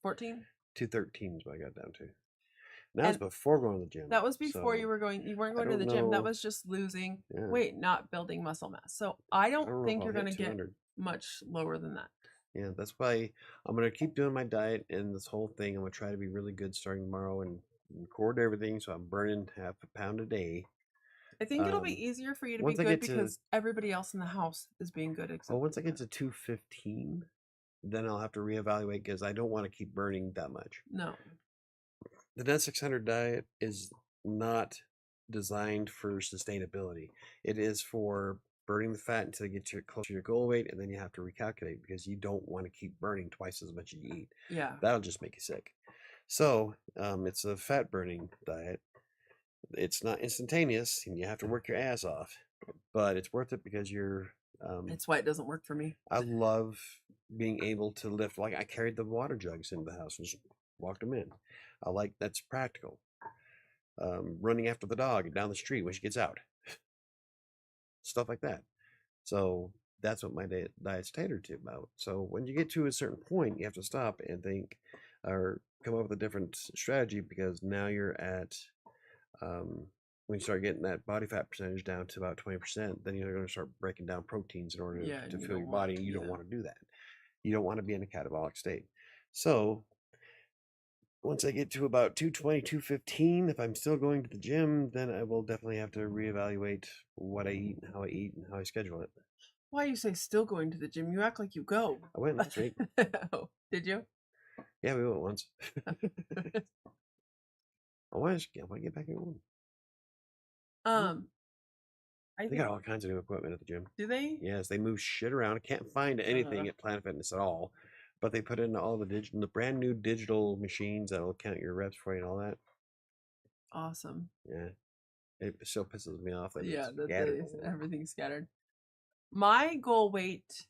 Speaker 2: 14.
Speaker 1: 213 is what I got down to. That was before going to the gym.
Speaker 2: That was before you were going. You weren't going to the gym. That was just losing weight, not building muscle mass. So I don't think you're going to get much lower than that.
Speaker 1: Yeah, that's why I'm going to keep doing my diet and this whole thing. I'm going to try to be really good starting tomorrow and record everything. So I'm burning half a pound a day.
Speaker 2: I think it'll be easier for you to be good because everybody else in the house is being good.
Speaker 1: Well, once I get to 215, then I'll have to reevaluate because I don't want to keep burning that much.
Speaker 2: No.
Speaker 1: The Net 600 diet is not designed for sustainability. It is for burning the fat until you get close to your goal weight, and then you have to recalculate because you don't want to keep burning twice as much as you eat.
Speaker 2: Yeah.
Speaker 1: That'll just make you sick. So it's a fat burning diet. It's not instantaneous, and you have to work your ass off, but it's worth it because you're.
Speaker 2: That's why it doesn't work for me.
Speaker 1: I love being able to lift. Like I carried the water jugs into the house and just walked them in. I like that's practical. Running after the dog down the street when she gets out. Stuff like that. So that's what my diet's catered to about. So when you get to a certain point, you have to stop and think or come up with a different strategy because now you're at when you start getting that body fat percentage down to about 20%, then you're going to start breaking down proteins in order to fuel your body, and you don't want to do that. You don't want to be in a catabolic state. So once I get to about 220, 215, if I'm still going to the gym, then I will definitely have to reevaluate what I eat and how I eat and how I schedule it.
Speaker 2: Why you say still going to the gym? You act like you go.
Speaker 1: I went last week.
Speaker 2: Oh, did you?
Speaker 1: Yeah, we went once. I want to get back in one. They got all kinds of new equipment at the gym.
Speaker 2: Do they?
Speaker 1: Yes, they move shit around. I can't find anything at Planet Fitness at all. But they put in all the brand new digital machines that'll count your reps for you and all that.
Speaker 2: Awesome.
Speaker 1: Yeah. It still pisses me off that
Speaker 2: everything's scattered. My goal weight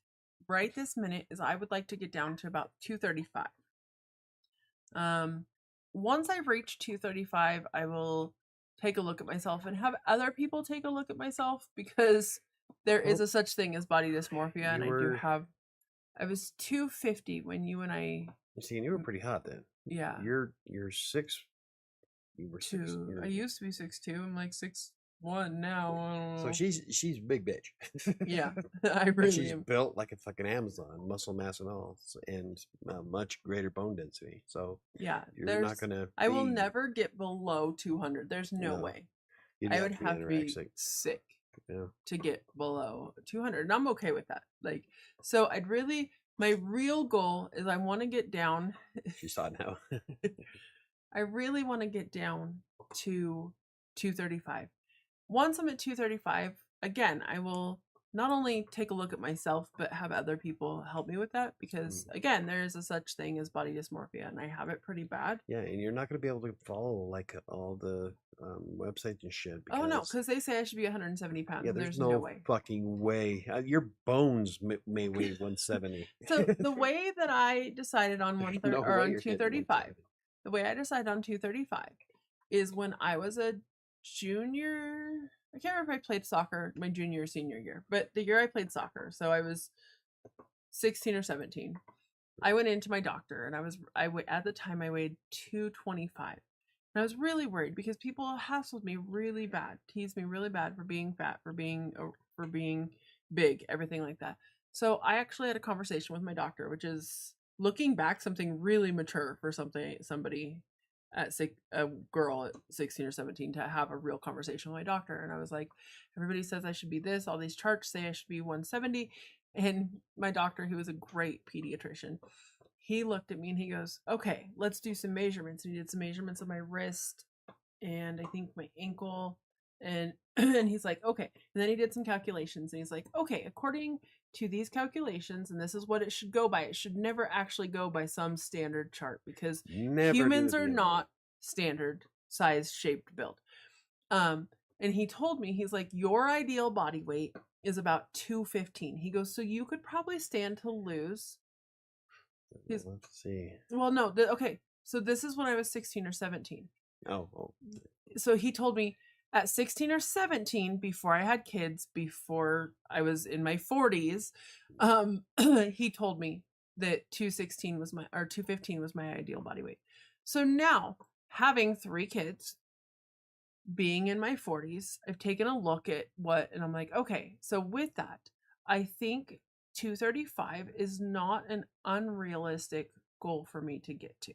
Speaker 2: right this minute is I would like to get down to about 235. Once I've reached 235, I will take a look at myself and have other people take a look at myself because there is a such thing as body dysmorphia, and I do have I was 250 when you and I.
Speaker 1: You see, and you were pretty hot then.
Speaker 2: Yeah.
Speaker 1: You're 6. You were 6.
Speaker 2: Two. I used to be 6'2". I'm like 6'1" now. I don't
Speaker 1: So
Speaker 2: know.
Speaker 1: she's a big bitch.
Speaker 2: Yeah, I
Speaker 1: But
Speaker 2: really
Speaker 1: she's
Speaker 2: am.
Speaker 1: built like a fucking Amazon, muscle mass and all, and much greater bone density. So
Speaker 2: Yeah,
Speaker 1: you're not gonna.
Speaker 2: I will
Speaker 1: be-
Speaker 2: never get below 200. There's no
Speaker 1: No.
Speaker 2: way.
Speaker 1: You'd
Speaker 2: I
Speaker 1: have
Speaker 2: would
Speaker 1: to be
Speaker 2: have to be
Speaker 1: anorexic.
Speaker 2: sick
Speaker 1: Yeah.
Speaker 2: to get below 200. And I'm okay with that. Like, so my real goal is I want to get down.
Speaker 1: She's hot now.
Speaker 2: I really want to get down to 235. Once I'm at 235, again, I will not only take a look at myself, but have other people help me with that because, again, there is a such thing as body dysmorphia, and I have it pretty bad.
Speaker 1: Yeah, and you're not gonna be able to follow like all the websites and shit.
Speaker 2: Oh no, because they say I should be 170 pounds.
Speaker 1: Yeah,
Speaker 2: and
Speaker 1: there's
Speaker 2: no
Speaker 1: no
Speaker 2: way.
Speaker 1: fucking way. Your bones may weigh 170.
Speaker 2: So the way that I decided on
Speaker 1: There's
Speaker 2: 130
Speaker 1: no
Speaker 2: or
Speaker 1: way
Speaker 2: on
Speaker 1: you're hitting
Speaker 2: 235,
Speaker 1: 170.
Speaker 2: the way I decided on 235 is when I was a junior. I can't remember if I played soccer my junior or senior year, but the year I played soccer, so I was 16 or 17. I went into my doctor, and at the time I weighed 225. And I was really worried because people hassled me really bad, teased me really bad for being fat, for being big, everything like that. So I actually had a conversation with my doctor, which is looking back something really mature for somebody a girl at 16 or 17 to have a real conversation with my doctor. And I was like, everybody says I should be this, all these charts say I should be 170. And my doctor, who was a great pediatrician, he looked at me and he goes, okay, let's do some measurements. And he did some measurements of my wrist and I think my ankle. And and he's like, okay. And then he did some calculations and he's like, okay, according to these calculations, and this is what it should go by. It should never actually go by some standard chart because humans are not standard size shaped build. And he told me, he's like, your ideal body weight is about 215. He goes, so you could probably stand to lose.
Speaker 1: Let's see.
Speaker 2: Well, no, okay. So this is when I was 16 or 17.
Speaker 1: Oh.
Speaker 2: So he told me at 16 or 17, before I had kids, before I was in my 40s, he told me that 215 was my ideal body weight. So now, having 3 kids, being in my 40s, I've taken a look at and I'm like, okay, so with that, I think 235 is not an unrealistic goal for me to get to.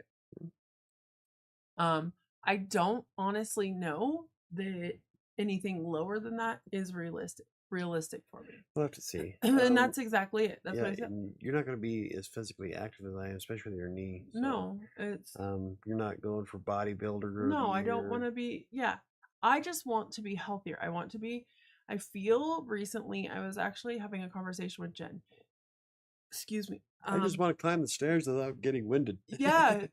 Speaker 2: I don't honestly know that anything lower than that is realistic for me.
Speaker 1: We'll have to see.
Speaker 2: And that's exactly it. That's what I said.
Speaker 1: You're not going to be as physically active as I am, especially with your knee. So,
Speaker 2: no, it's
Speaker 1: you're not going for bodybuilder.
Speaker 2: No, I don't want to be. Yeah, I just want to be healthier. I feel recently I was actually having a conversation with Jen. Excuse me.
Speaker 1: I just want to climb the stairs without getting winded.
Speaker 2: Yeah,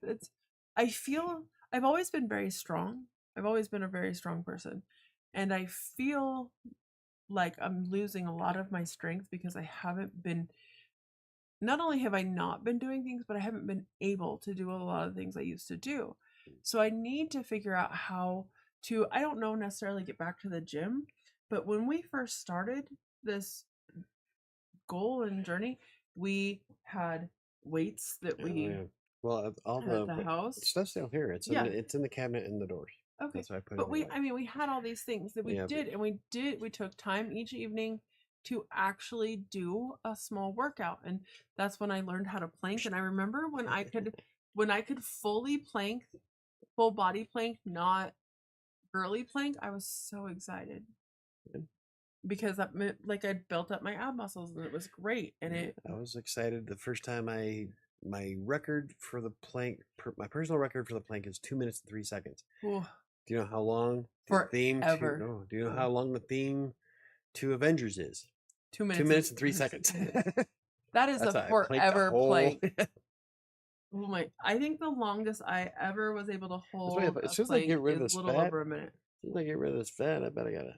Speaker 2: I've always been very strong. I've always been a very strong person. And I feel like I'm losing a lot of my strength because not only have I not been doing things, but I haven't been able to do a lot of things I used to do. So I need to figure out how to, I don't know necessarily get back to the gym, but when we first started this goal and journey, we had weights that
Speaker 1: well, all
Speaker 2: the house
Speaker 1: stuff's still here. It's in the cabinet in the doors.
Speaker 2: Okay,
Speaker 1: That's why I put
Speaker 2: but
Speaker 1: it away.
Speaker 2: we had all these things that we did, and we took time each evening to actually do a small workout, and that's when I learned how to plank. And I remember when I could fully plank, full body plank, not girly plank, I was so excited. Because that meant like I'd built up my ab muscles and it was great. And
Speaker 1: I was excited the first time my record for the plank, my personal record for the plank is 2 minutes and 3 seconds.
Speaker 2: Ooh,
Speaker 1: do you know how long
Speaker 2: the
Speaker 1: theme
Speaker 2: forever.
Speaker 1: Do you know how long the theme to Avengers is?
Speaker 2: 2 minutes.
Speaker 1: 2 minutes and 3 seconds.
Speaker 2: That is a forever plank. Oh my! I think the longest I ever was able to hold
Speaker 1: as soon as I get rid of this
Speaker 2: a little
Speaker 1: fat,
Speaker 2: over a minute.
Speaker 1: As soon as I get rid of this fat, I bet I got a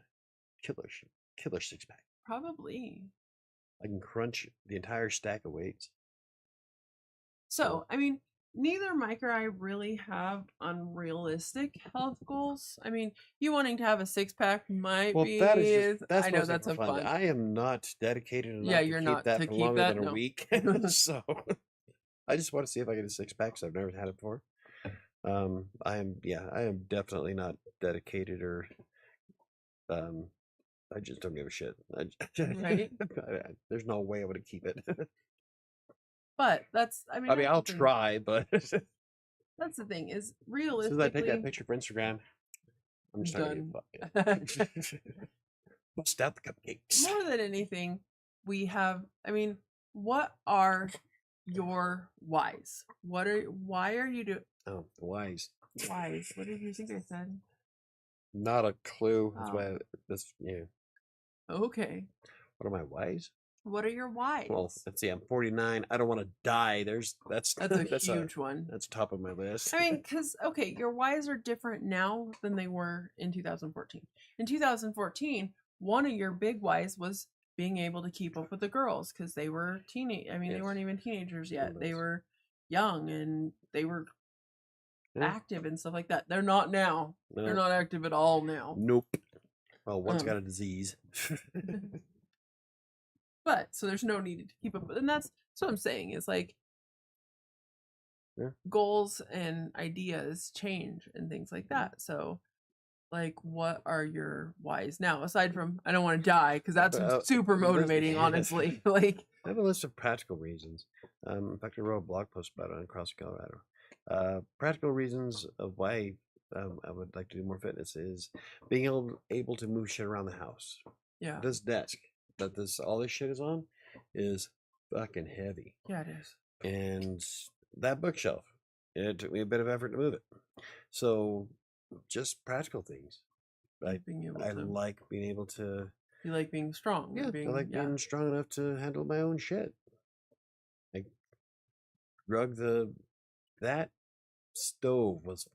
Speaker 1: killer 6-pack.
Speaker 2: Probably.
Speaker 1: I can crunch the entire stack of weights.
Speaker 2: So, I mean, neither Mike or I really have unrealistic health goals. I mean, you wanting to have a six pack might
Speaker 1: Well,
Speaker 2: be.
Speaker 1: that is just
Speaker 2: I
Speaker 1: that's
Speaker 2: know
Speaker 1: mostly
Speaker 2: that's
Speaker 1: for
Speaker 2: a
Speaker 1: fun.
Speaker 2: fun.
Speaker 1: I am not dedicated
Speaker 2: Yeah,
Speaker 1: enough to
Speaker 2: you're
Speaker 1: keep
Speaker 2: not
Speaker 1: that
Speaker 2: to
Speaker 1: for
Speaker 2: keep
Speaker 1: longer
Speaker 2: that.
Speaker 1: than a
Speaker 2: No.
Speaker 1: week. So I just want to see if I get a six pack 'cause I've never had it before. I am definitely not dedicated or um I just don't give a shit.
Speaker 2: Right.
Speaker 1: There's no way I would keep it.
Speaker 2: But that's. I mean,
Speaker 1: I mean,
Speaker 2: that's
Speaker 1: I'll
Speaker 2: the thing.
Speaker 1: try, but as
Speaker 2: That's the thing is
Speaker 1: soon as I take
Speaker 2: realistically
Speaker 1: that picture for Instagram, I'm just not gonna
Speaker 2: done.
Speaker 1: give a fuck. Bust out the cupcakes.
Speaker 2: More than anything, we have. I mean, what are your whys? Why are you doing
Speaker 1: Oh, wise.
Speaker 2: whys? What did you think I said?
Speaker 1: Not a clue. That's
Speaker 2: Oh,
Speaker 1: why that's yeah.
Speaker 2: okay.
Speaker 1: What are my whys?
Speaker 2: What are your whys?
Speaker 1: Well, let's see. I'm 49. I don't want to die. That's
Speaker 2: That's a
Speaker 1: that's
Speaker 2: huge one.
Speaker 1: that's top of my list.
Speaker 2: I mean, because, okay, your whys are different now than they were in 2014. In 2014, one of your big whys was being able to keep up with the girls because they were teenage. I mean, they
Speaker 1: Yes.
Speaker 2: weren't even teenagers yet. They
Speaker 1: Yes.
Speaker 2: were young and they were
Speaker 1: Yeah.
Speaker 2: active and stuff like that. They're not now. They're
Speaker 1: No.
Speaker 2: not active at all now.
Speaker 1: Nope. Well, one's
Speaker 2: Um,
Speaker 1: got a disease.
Speaker 2: But so there's no need to keep up with, and that's what I'm saying is like
Speaker 1: Yeah.
Speaker 2: goals and ideas change and things like that. So, like, what are your whys now? Aside from I don't want to die because that's super motivating, honestly. Like,
Speaker 1: I have a list of practical reasons. In fact, I wrote a blog post about it on Cross Colorado. Practical reasons of why I would like to do more fitness is being able to move shit around the house.
Speaker 2: yeah,
Speaker 1: This desk that all this shit is on is fucking heavy.
Speaker 2: yeah, it is.
Speaker 1: And that bookshelf, it took me a bit of effort to move it. So just practical things.
Speaker 2: Being able
Speaker 1: I
Speaker 2: to,
Speaker 1: like being able to.
Speaker 2: you like being strong.
Speaker 1: Yeah, I like being strong enough to handle my own shit. I drug that stove was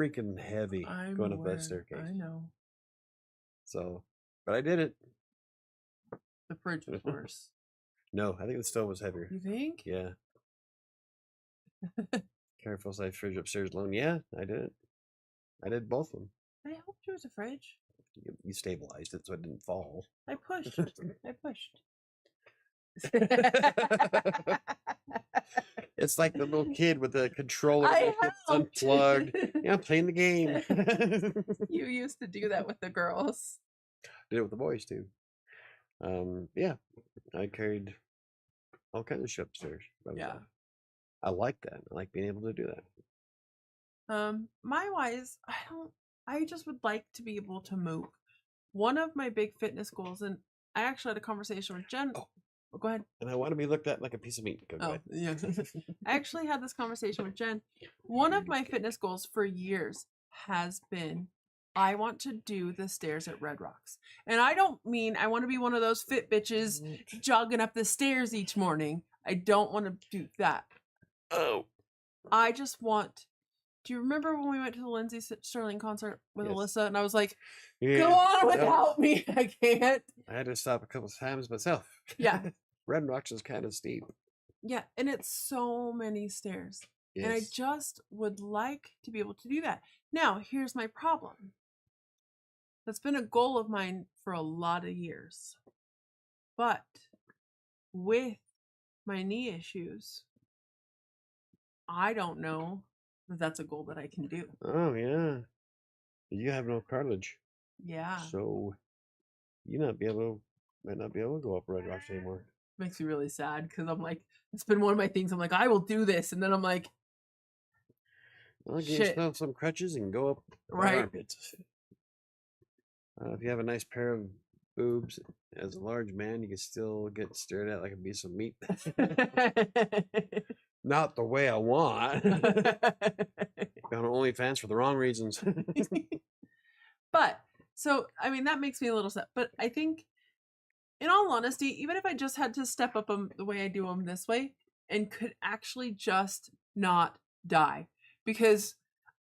Speaker 1: freaking heavy
Speaker 2: I'm
Speaker 1: going up
Speaker 2: aware.
Speaker 1: that staircase.
Speaker 2: I know.
Speaker 1: So, but I did it.
Speaker 2: The fridge was worse.
Speaker 1: No, I think the stove was heavier.
Speaker 2: You think?
Speaker 1: Yeah. Careful side fridge upstairs alone. Yeah, I did it. I did both of them.
Speaker 2: I helped you with the fridge.
Speaker 1: You stabilized it so it didn't fall.
Speaker 2: I pushed. I pushed.
Speaker 1: It's like the little kid with the controller
Speaker 2: I
Speaker 1: that gets
Speaker 2: helped.
Speaker 1: unplugged. Yeah, I'm playing the game.
Speaker 2: You used to do that with the girls.
Speaker 1: Did it with the boys too. Yeah, I carried all kinds of shit upstairs.
Speaker 2: Yeah.
Speaker 1: I like that. I like being able to do that.
Speaker 2: My whys, I just would like to be able to move. One of my big fitness goals, and I actually had a conversation with Jen. Oh, go ahead.
Speaker 1: And I want to be looked at like a piece of meat. Go ahead.
Speaker 2: Yeah. I actually had this conversation with Jen. One of my fitness goals for years has been I want to do the stairs at Red Rocks. And I don't mean I want to be one of those fit bitches jogging up the stairs each morning. I don't want to do that.
Speaker 1: Oh.
Speaker 2: I just want. Do you remember when we went to the Lindsey Sterling concert with Alyssa? And I was like, go on without me. I can't.
Speaker 1: I had to stop a couple of times myself.
Speaker 2: Yeah.
Speaker 1: Red Rocks is kind of steep.
Speaker 2: Yeah. And it's so many stairs.
Speaker 1: Yes.
Speaker 2: And I just would like to be able to do that. Now, here's my problem. That's been a goal of mine for a lot of years. But with my knee issues, I don't know that that's a goal that I can do.
Speaker 1: Oh, yeah. You have no cartilage.
Speaker 2: Yeah.
Speaker 1: So you might not be able to go up Red Rocks anymore.
Speaker 2: Makes me really sad because I'm like, it's been one of my things. I'm like, I will do this. And then I'm like,
Speaker 1: Well, get
Speaker 2: shit.
Speaker 1: yourself some crutches and go up
Speaker 2: Right.
Speaker 1: armpits. If you have a nice pair of boobs, as a large man, you can still get stared at like a piece of meat. Not the way I want. Got OnlyFans for the wrong reasons.
Speaker 2: But, so, I mean, that makes me a little sad. But I think, in all honesty, even if I just had to step up them the way I do them this way and could actually just not die, because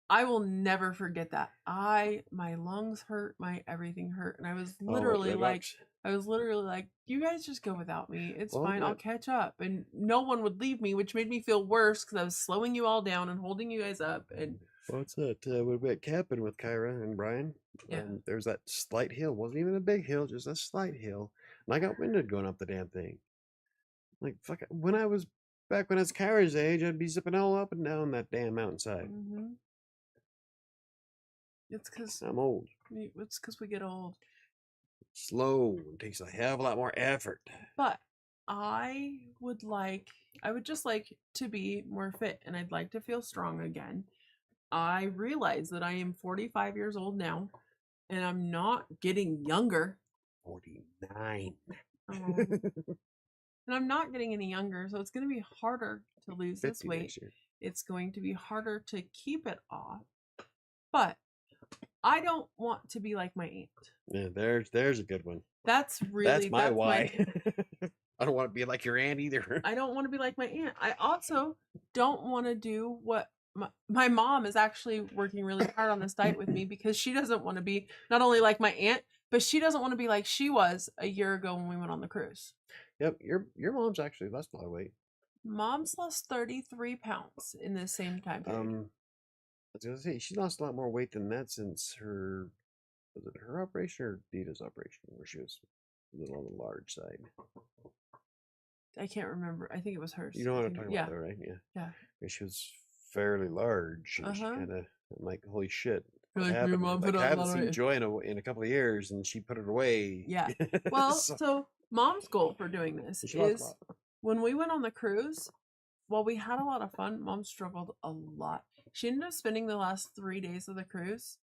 Speaker 2: I will never forget that. My lungs hurt, my everything hurt. And I was literally like, I was literally like, you guys just go without me. It's
Speaker 1: Well,
Speaker 2: fine. I'll
Speaker 1: that-
Speaker 2: catch up. And no one would leave me, which made me feel worse because I was slowing you all down and holding you guys up. And
Speaker 1: What's that? When we went camping with Kyra and Brian,
Speaker 2: Yeah.
Speaker 1: there's that slight hill. Wasn't even a big hill, just a slight hill. And I got winded going up the damn thing. Like, fuck, when I was back when I was Kyra's age, I'd be zipping all up and down that damn mountainside.
Speaker 2: It's because
Speaker 1: I'm old.
Speaker 2: we get old.
Speaker 1: Slow and takes a hell of a lot more effort.
Speaker 2: But I would just like to be more fit and I'd like to feel strong again. I realize that I am 45 years old now and I'm not getting younger.
Speaker 1: 49.
Speaker 2: And I'm not getting any younger, so it's going to be harder to lose this
Speaker 1: 50
Speaker 2: weight.
Speaker 1: next year.
Speaker 2: It's going to be harder to keep it off. But I don't want to be like my aunt.
Speaker 1: Yeah, there's a good one.
Speaker 2: That's
Speaker 1: my why. I don't want to be like your aunt either.
Speaker 2: I don't want to be like my aunt. I also don't want to do what my mom is actually working really hard on this diet with me because she doesn't want to be not only like my aunt, but she doesn't want to be like she was a year ago when we went on the cruise.
Speaker 1: Yep, your mom's actually lost a lot of weight.
Speaker 2: Mom's lost 33 pounds in the same time period.
Speaker 1: I was gonna say she lost a lot more weight than that since was it her operation or Dita's operation where she was a little on the large side.
Speaker 2: I can't remember. I think it was hers.
Speaker 1: You know what I'm talking about, though, right?
Speaker 2: Yeah.
Speaker 1: She was fairly large. And she kind of like, holy shit.
Speaker 2: You're like, your mom put
Speaker 1: I
Speaker 2: on a
Speaker 1: haven't
Speaker 2: lot of
Speaker 1: seen
Speaker 2: weight.
Speaker 1: Joy in a couple of years, and she put it away.
Speaker 2: Yeah. Well, so mom's goal for doing this is when we went on the cruise, while we had a lot of fun, mom struggled a lot. She ended up spending the last 3 days of the cruise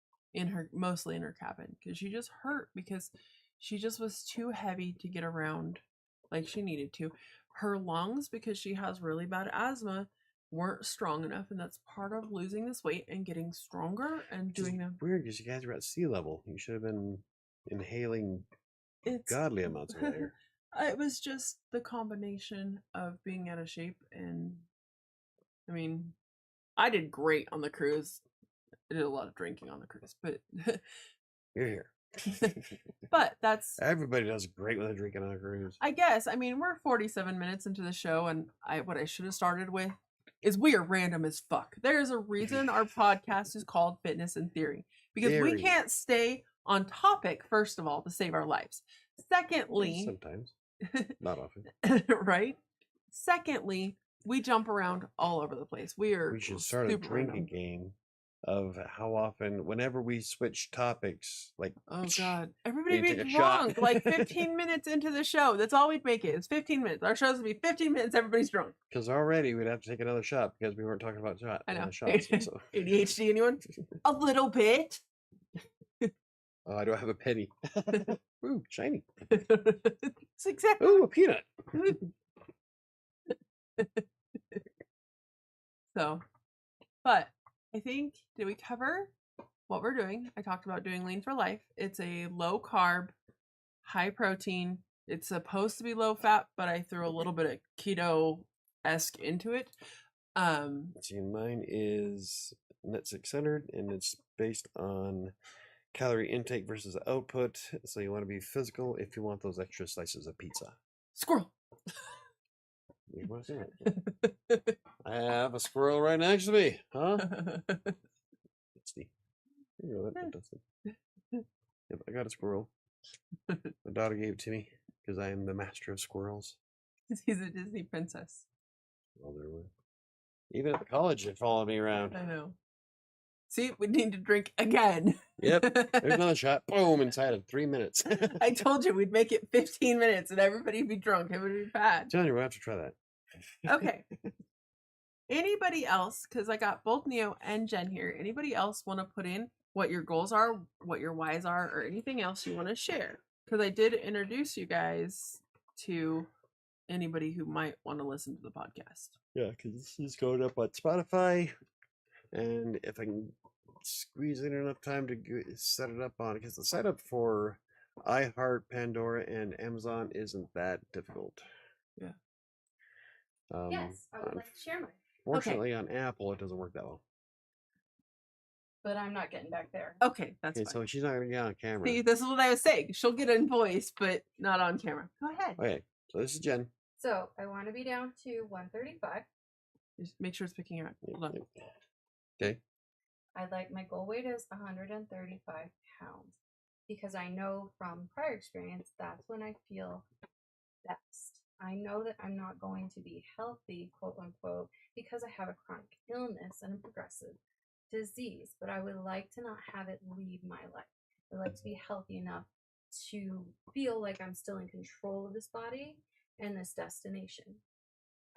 Speaker 2: mostly in her cabin because she just hurt because she just was too heavy to get around like she needed to. Her lungs, because she has really bad asthma, weren't strong enough, and that's part of losing this weight and getting stronger and doing them.
Speaker 1: Weird because you guys were at sea level. You should have been inhaling godly amounts of air.
Speaker 2: It was just the combination of being out of shape, and I mean, I did great on the cruise. I did a lot of drinking on the cruise, but
Speaker 1: you're here.
Speaker 2: But that's
Speaker 1: everybody does great when they're drinking on a cruise.
Speaker 2: I guess. I mean, we're 47 minutes into the show, and what I should have started with is we are random as fuck. There's a reason our podcast is called Fitness in Theory because we can't stay on topic. First of all, to save our lives. Secondly,
Speaker 1: sometimes, not often,
Speaker 2: right? Secondly, we jump around all over the place. We
Speaker 1: should start a drinking game of how often, whenever we switch topics, like,
Speaker 2: oh god, everybody be drunk like 15 minutes into the show. That's all we'd make it. It's 15 minutes. Our show's would be 15 minutes. Everybody's drunk.
Speaker 1: Because already we'd have to take another shot because we weren't talking about
Speaker 2: I know.
Speaker 1: shots. So.
Speaker 2: ADHD, anyone? A little bit.
Speaker 1: Oh, I don't have a penny. Ooh, shiny.
Speaker 2: It's exactly.
Speaker 1: Ooh, a peanut.
Speaker 2: So, but I think, did we cover what we're doing? I talked about doing Lean for Life. It's a low carb, high protein. It's supposed to be low fat, but I threw a little bit of keto-esque into it.
Speaker 1: See, mine is net 600, and it's based on calorie intake versus output. So you want to be physical if you want those extra slices of pizza.
Speaker 2: Squirrel.
Speaker 1: You want to see it? I have a squirrel right next to me, huh? It's the. You know, yep, I got a squirrel. My daughter gave it to me because I am the master of squirrels.
Speaker 2: He's a Disney princess.
Speaker 1: Well, there were. Even at the college, they followed me around.
Speaker 2: I know. See, we need to drink again.
Speaker 1: Yep. There's another shot. Boom, inside of 3 minutes.
Speaker 2: I told you we'd make it 15 minutes and everybody'd be drunk. It would be bad.
Speaker 1: John, we'll have to try that.
Speaker 2: Okay. Anybody else, because I got both Neo and Jen here, anybody else want to put in what your goals are, what your whys are, or anything else you want to share? Because I did introduce you guys to anybody who might want to listen to the podcast.
Speaker 1: Yeah, because this is going up on Spotify. And if I can squeeze in enough time to set it up on, because the setup for iHeart, Pandora, and Amazon isn't that difficult.
Speaker 2: Yeah.
Speaker 3: Yes, I would like to share mine.
Speaker 1: Fortunately, on Apple, it doesn't work that well.
Speaker 3: but I'm not getting back there.
Speaker 2: Okay, that's
Speaker 1: Okay,
Speaker 2: fine.
Speaker 1: so she's not gonna get on camera.
Speaker 2: See, this is what I was saying. She'll get in voice, but not on camera. Go ahead.
Speaker 1: Okay, so this is Jen.
Speaker 3: So I want to be down to 135.
Speaker 2: Just make sure it's picking you up. Hold on.
Speaker 1: Okay.
Speaker 3: My goal weight is 135 pounds because I know from prior experience that's when I feel best. I know that I'm not going to be healthy, quote unquote, because I have a chronic illness and a progressive disease, but I would like to not have it leave my life. I would like to be healthy enough to feel like I'm still in control of this body and this destination.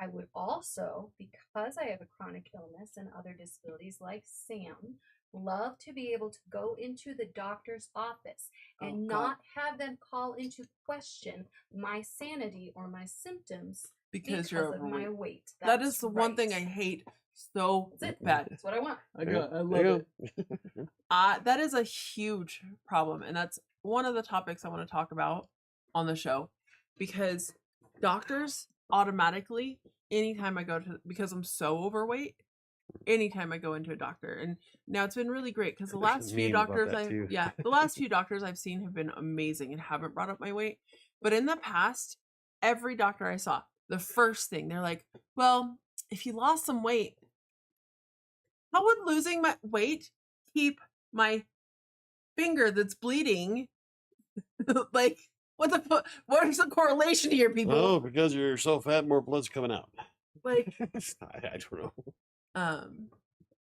Speaker 3: I would also, because I have a chronic illness and other disabilities like Sam, love to be able to go into the doctor's office and not have them call into question my sanity or my symptoms
Speaker 2: Because you're
Speaker 3: of my
Speaker 2: overweight.
Speaker 3: weight.
Speaker 2: That
Speaker 3: That's
Speaker 2: is the one thing I
Speaker 3: right.
Speaker 2: hate so
Speaker 3: That's it.
Speaker 2: bad.
Speaker 3: That's what I want.
Speaker 2: I
Speaker 1: There you
Speaker 2: love
Speaker 1: go.
Speaker 2: it. That is a huge problem, and that's one of the topics I want to talk about on the show, because doctors automatically, anytime I go to, because I'm so overweight, anytime I go into a doctor, and now it's been really great because the
Speaker 1: There's
Speaker 2: last
Speaker 1: a
Speaker 2: few
Speaker 1: meme about
Speaker 2: doctors
Speaker 1: that too.
Speaker 2: the last few doctors I've seen have been amazing and haven't brought up my weight. But in the past, every doctor I saw, the first thing they're like, well, if you lost some weight, how would losing my weight keep my finger that's bleeding? Like, what is the correlation here, people?
Speaker 1: Oh, because you're so fat, more blood's coming out.
Speaker 2: Like,
Speaker 1: I don't know.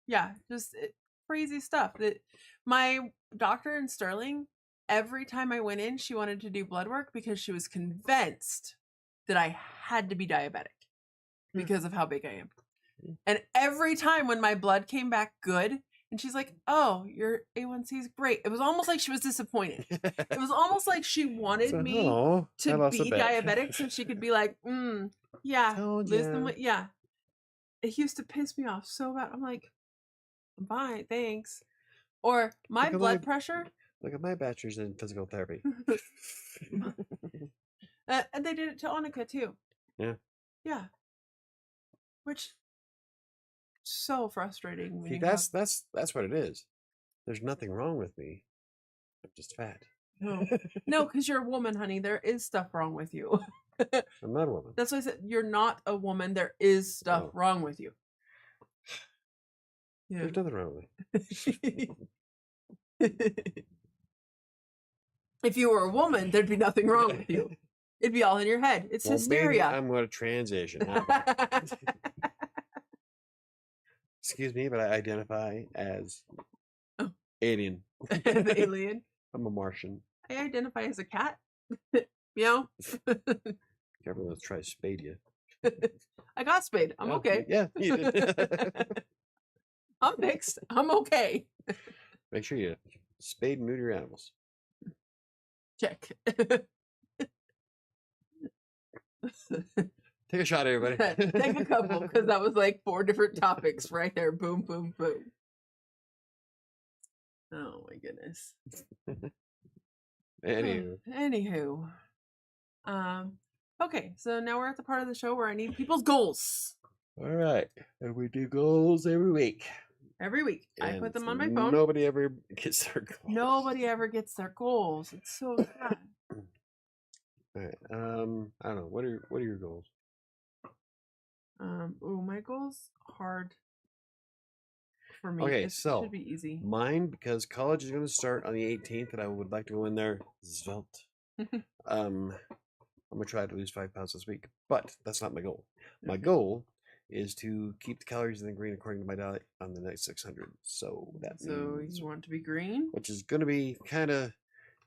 Speaker 2: yeah, just crazy stuff. That my doctor in Sterling, every time I went in, she wanted to do blood work because she was convinced that I had to be diabetic because of how big I am. And every time when my blood came back good, and she's like, "Oh, your A1C is great," it was almost like she was disappointed. It was almost like she wanted
Speaker 1: So,
Speaker 2: me
Speaker 1: oh, I
Speaker 2: to
Speaker 1: lost a
Speaker 2: be
Speaker 1: bet.
Speaker 2: diabetic so she could be like, yeah,
Speaker 1: Told
Speaker 2: lose the
Speaker 1: ya.
Speaker 2: weight. Yeah. It used to piss me off so bad. I'm like, I'm fine, thanks. Or my
Speaker 1: Look at
Speaker 2: blood
Speaker 1: my-
Speaker 2: pressure.
Speaker 1: Look at my bachelor's in physical therapy.
Speaker 2: And they did it to Annika too.
Speaker 1: Yeah.
Speaker 2: Yeah. Which so frustrating when
Speaker 1: See,
Speaker 2: you
Speaker 1: that's what it is. There's nothing wrong with me. I'm just fat.
Speaker 2: No, because you're a woman, honey. There is stuff wrong with you.
Speaker 1: I'm not a woman.
Speaker 2: That's why I said you're not a woman. There is stuff
Speaker 1: Oh.
Speaker 2: wrong with you. Yeah.
Speaker 1: There's nothing wrong with me.
Speaker 2: If you were a woman, there'd be nothing wrong with you. It'd be all in your head. It's
Speaker 1: Well, maybe
Speaker 2: hysteria.
Speaker 1: I'm going to transition. Excuse me, but I identify as
Speaker 2: Oh.
Speaker 1: alien.
Speaker 2: The alien.
Speaker 1: I'm a Martian.
Speaker 2: I identify as a cat. Meow.
Speaker 1: Careful, let's try to spade you.
Speaker 2: I got spayed. I'm
Speaker 1: Oh,
Speaker 2: okay.
Speaker 1: Yeah, you did.
Speaker 2: I'm fixed. I'm okay.
Speaker 1: Make sure you spade and neuter your animals.
Speaker 2: Check.
Speaker 1: Take a shot, everybody.
Speaker 2: Take a couple, because that was like 4 different topics right there. Boom, boom, boom. Oh my goodness.
Speaker 1: Anywho,
Speaker 2: Anywho. Okay, so now we're at the part of the show where I need people's goals.
Speaker 1: all right. And we do goals every week.
Speaker 2: Every week. I
Speaker 1: And
Speaker 2: put them on my phone.
Speaker 1: Nobody ever gets their goals.
Speaker 2: Nobody ever gets their goals. It's so sad.
Speaker 1: All right. I don't know. What are your goals?
Speaker 2: My goals hard for me.
Speaker 1: Okay,
Speaker 2: It
Speaker 1: so
Speaker 2: should be easy.
Speaker 1: mine, because college is going to start on the 18th, and I would like to go in there svelte. I'm gonna try to lose 5 pounds this week, but that's not my goal. My
Speaker 2: Okay.
Speaker 1: goal is to keep the calories in the green according to my diet on the next 600. So that
Speaker 2: So
Speaker 1: means,
Speaker 2: you want to be green?
Speaker 1: which is going to be kind of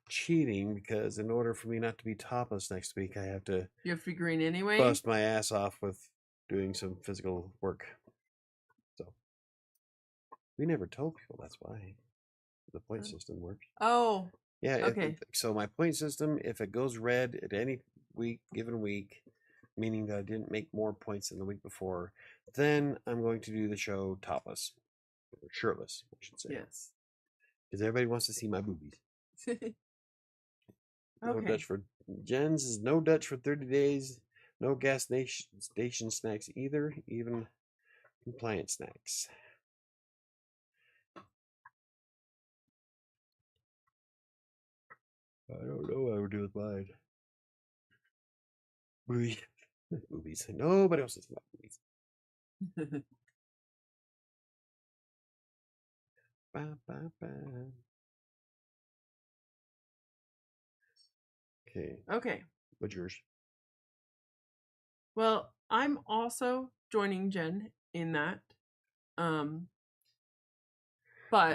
Speaker 1: cheating, because in order for me not to be topless next week, I have to
Speaker 2: You have to be green anyway?
Speaker 1: bust my ass off with doing some physical work. So we never told people that's why the point system works.
Speaker 2: Oh,
Speaker 1: Yeah.
Speaker 2: Okay.
Speaker 1: So my point system, if it goes red at any given week, meaning that I didn't make more points than the week before, then I'm going to do the show topless, or shirtless, I should say,
Speaker 2: yes.
Speaker 1: because everybody wants to see my boobies. No
Speaker 2: Okay.
Speaker 1: Dutch for Jen's is no Dutch for 30 days. No gas station snacks either, even compliant snacks. I don't know what I would do with mine. Movies. Nobody else is about movies. Ba, ba, ba. Okay,
Speaker 2: Okay.
Speaker 1: what's yours?
Speaker 2: Well, I'm also joining Jen in that. But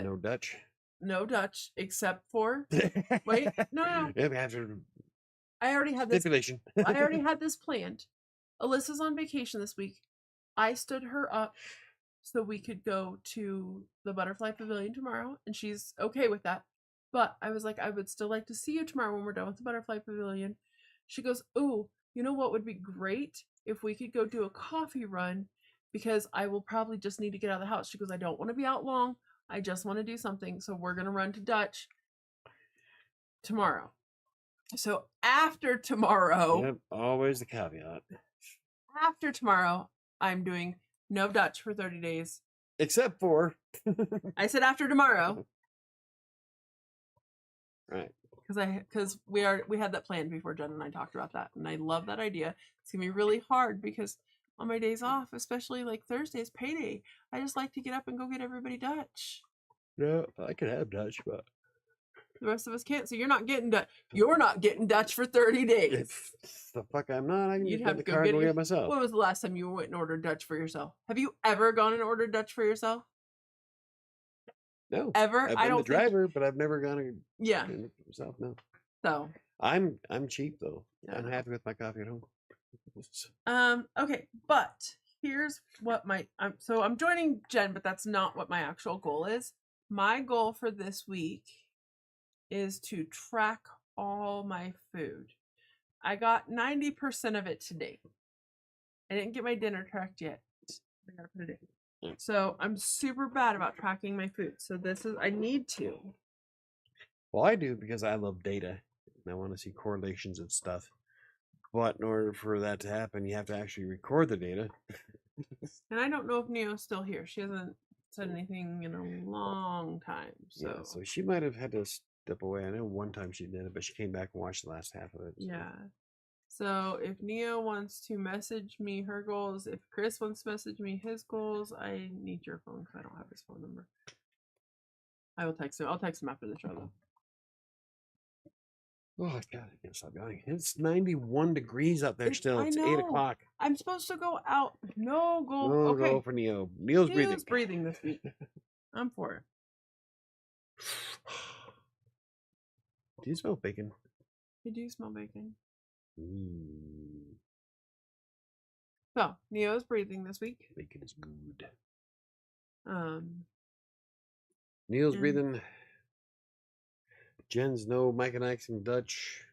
Speaker 1: No Dutch.
Speaker 2: no Dutch except for wait, no.
Speaker 1: Yeah, we have to
Speaker 2: I already had this
Speaker 1: stipulation.
Speaker 2: I already had this planned. Alyssa's on vacation this week. I stood her up so we could go to the Butterfly Pavilion tomorrow, and she's okay with that. But I was like, I would still like to see you tomorrow when we're done with the Butterfly Pavilion. She goes, "Ooh, you know what would be great? If we could go do a coffee run, because I will probably just need to get out of the house." She goes, "I don't want to be out long. I just want to do something. So we're going to run to Dutch tomorrow." So after tomorrow,
Speaker 1: Yep, always the caveat.
Speaker 2: after tomorrow, I'm doing no Dutch for 30 days.
Speaker 1: Except for
Speaker 2: I said after tomorrow
Speaker 1: right.
Speaker 2: because we had that planned before Jen and I talked about that, and I love that idea. It's gonna be really hard because on my days off, especially like Thursday's payday, I just like to get up and go get everybody Dutch.
Speaker 1: No, I could have Dutch, but
Speaker 2: The rest of us can't. So you're not getting Dutch. You're not getting Dutch for 30 days.
Speaker 1: if the fuck I'm not, I can
Speaker 2: You'd
Speaker 1: just
Speaker 2: have
Speaker 1: get
Speaker 2: to
Speaker 1: the
Speaker 2: go
Speaker 1: car
Speaker 2: get
Speaker 1: and go
Speaker 2: it.
Speaker 1: get myself.
Speaker 2: When was the last time you went and ordered Dutch for yourself? Have you ever gone and ordered Dutch for yourself?
Speaker 1: No.
Speaker 2: Ever?
Speaker 1: I've
Speaker 2: I
Speaker 1: been
Speaker 2: don't
Speaker 1: the driver, but I've never gone and
Speaker 2: Yeah.
Speaker 1: gotten it for myself. No.
Speaker 2: So
Speaker 1: I'm cheap though.
Speaker 2: Yeah.
Speaker 1: I'm happy with my coffee at home.
Speaker 2: okay, but here's what so I'm joining Jen, but that's not what my actual goal is. My goal for this week is to track all my food. I got 90% of it today. I didn't get my dinner tracked yet. I gotta put it in. So I'm super bad about tracking my food. So I need to.
Speaker 1: Well, I do because I love data and I want to see correlations of stuff. But in order for that to happen, you have to actually record the data.
Speaker 2: And I don't know if Neo's still here. She hasn't said anything in a long time. So
Speaker 1: Yeah, so she might have had to step away. I know one time she did it, but she came back and watched the last half of it. So.
Speaker 2: yeah. So if Neo wants to message me her goals, if Chris wants to message me his goals, I need your phone because I don't have his phone number. I will text him. I'll text him after the show though.
Speaker 1: Oh God, I can't stop going. It's 91 degrees up there still.
Speaker 2: I
Speaker 1: It's 8
Speaker 2: know.
Speaker 1: o'clock.
Speaker 2: I'm supposed to go out. No go.
Speaker 1: No
Speaker 2: Okay.
Speaker 1: go for Neo. Neo's breathing.
Speaker 2: Neo's breathing this week. I'm for it.
Speaker 1: Do you smell bacon?
Speaker 2: I do smell bacon.
Speaker 1: Mm,
Speaker 2: So Neo's breathing this week.
Speaker 1: bacon is good.
Speaker 2: And-
Speaker 1: Neil's breathing. Jen's no Mike and Ike's in Dutch.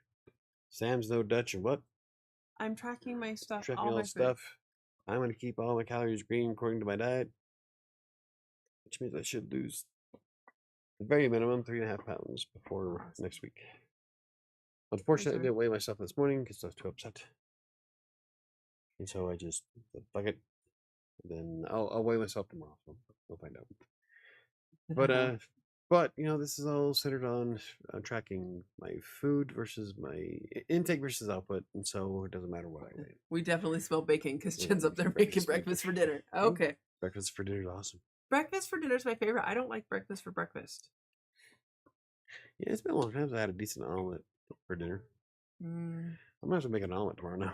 Speaker 1: Sam's no Dutch and what?
Speaker 2: I'm tracking my stuff.
Speaker 1: Tracking
Speaker 2: all
Speaker 1: all
Speaker 2: my
Speaker 1: the stuff. I'm going to keep all my calories green according to my diet. Which means I should lose the very minimum 3.5 pounds before
Speaker 2: Awesome.
Speaker 1: next week. Unfortunately, I
Speaker 2: sorry.
Speaker 1: didn't weigh myself this morning because I was too upset. And so I just said, fuck it. Then I'll weigh myself tomorrow. So we'll find out. But you know, this is all centered on tracking my food versus my intake versus output, and so it doesn't matter what I weigh.
Speaker 2: We definitely smell bacon because
Speaker 1: Yeah,
Speaker 2: Jen's up there making breakfast for dinner. Okay.
Speaker 1: Breakfast for dinner is awesome.
Speaker 2: Breakfast for dinner is my favorite. I don't like breakfast for breakfast.
Speaker 1: Yeah, it's been a long time since I had a decent omelet for dinner. I'm gonna have to make an omelet tomorrow now.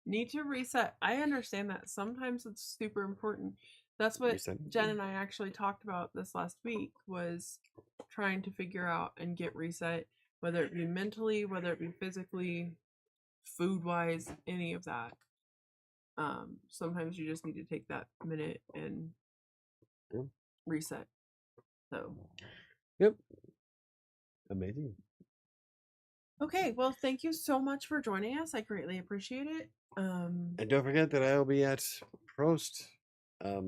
Speaker 2: Need to reset. I understand that sometimes it's super important. That's what
Speaker 1: Reset.
Speaker 2: Jen and I actually talked about this last week, was trying to figure out and get reset, whether it be mentally, whether it be physically, food wise, any of that. Sometimes you just need to take that minute and
Speaker 1: Yeah.
Speaker 2: reset. So
Speaker 1: Yep. Amazing.
Speaker 2: okay, well, thank you so much for joining us. I greatly appreciate it.
Speaker 1: And don't forget that I will be at Prost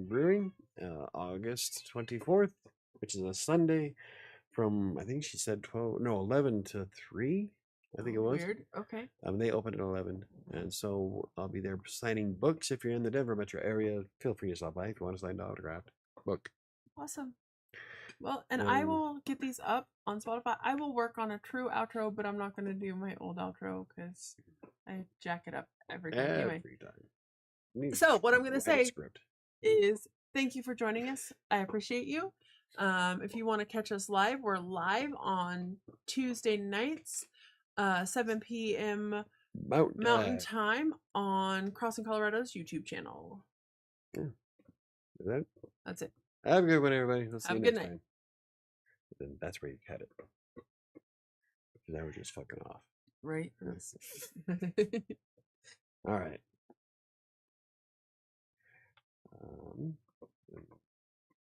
Speaker 1: Brewing August 24th, which is a Sunday, from I think she said 11 to 3. I think it was.
Speaker 2: Weird. Okay.
Speaker 1: They open at 11, and so I'll be there signing books. If you're in the Denver metro area, feel free to stop by if you want to sign an autographed book.
Speaker 2: Awesome. Well, and I
Speaker 1: Um,
Speaker 2: will get these up on Spotify. I will work on a true outro, but I'm not going to do my old outro because I jack it up every time. Anyway,
Speaker 1: every time. Need
Speaker 2: so what I'm going to
Speaker 1: write a
Speaker 2: say
Speaker 1: script.
Speaker 2: is thank you for joining us. I appreciate you. If you want to catch us live, we're live on Tuesday nights, 7 p.m. Mountain time on Crossing Colorado's YouTube channel.
Speaker 1: Is that it?
Speaker 2: That's it.
Speaker 1: Have a good one, everybody. We'll see
Speaker 2: Have
Speaker 1: you
Speaker 2: a good
Speaker 1: next
Speaker 2: night.
Speaker 1: time. Then that's where you cut it. Because now we're just fucking off.
Speaker 2: Right.
Speaker 1: All right.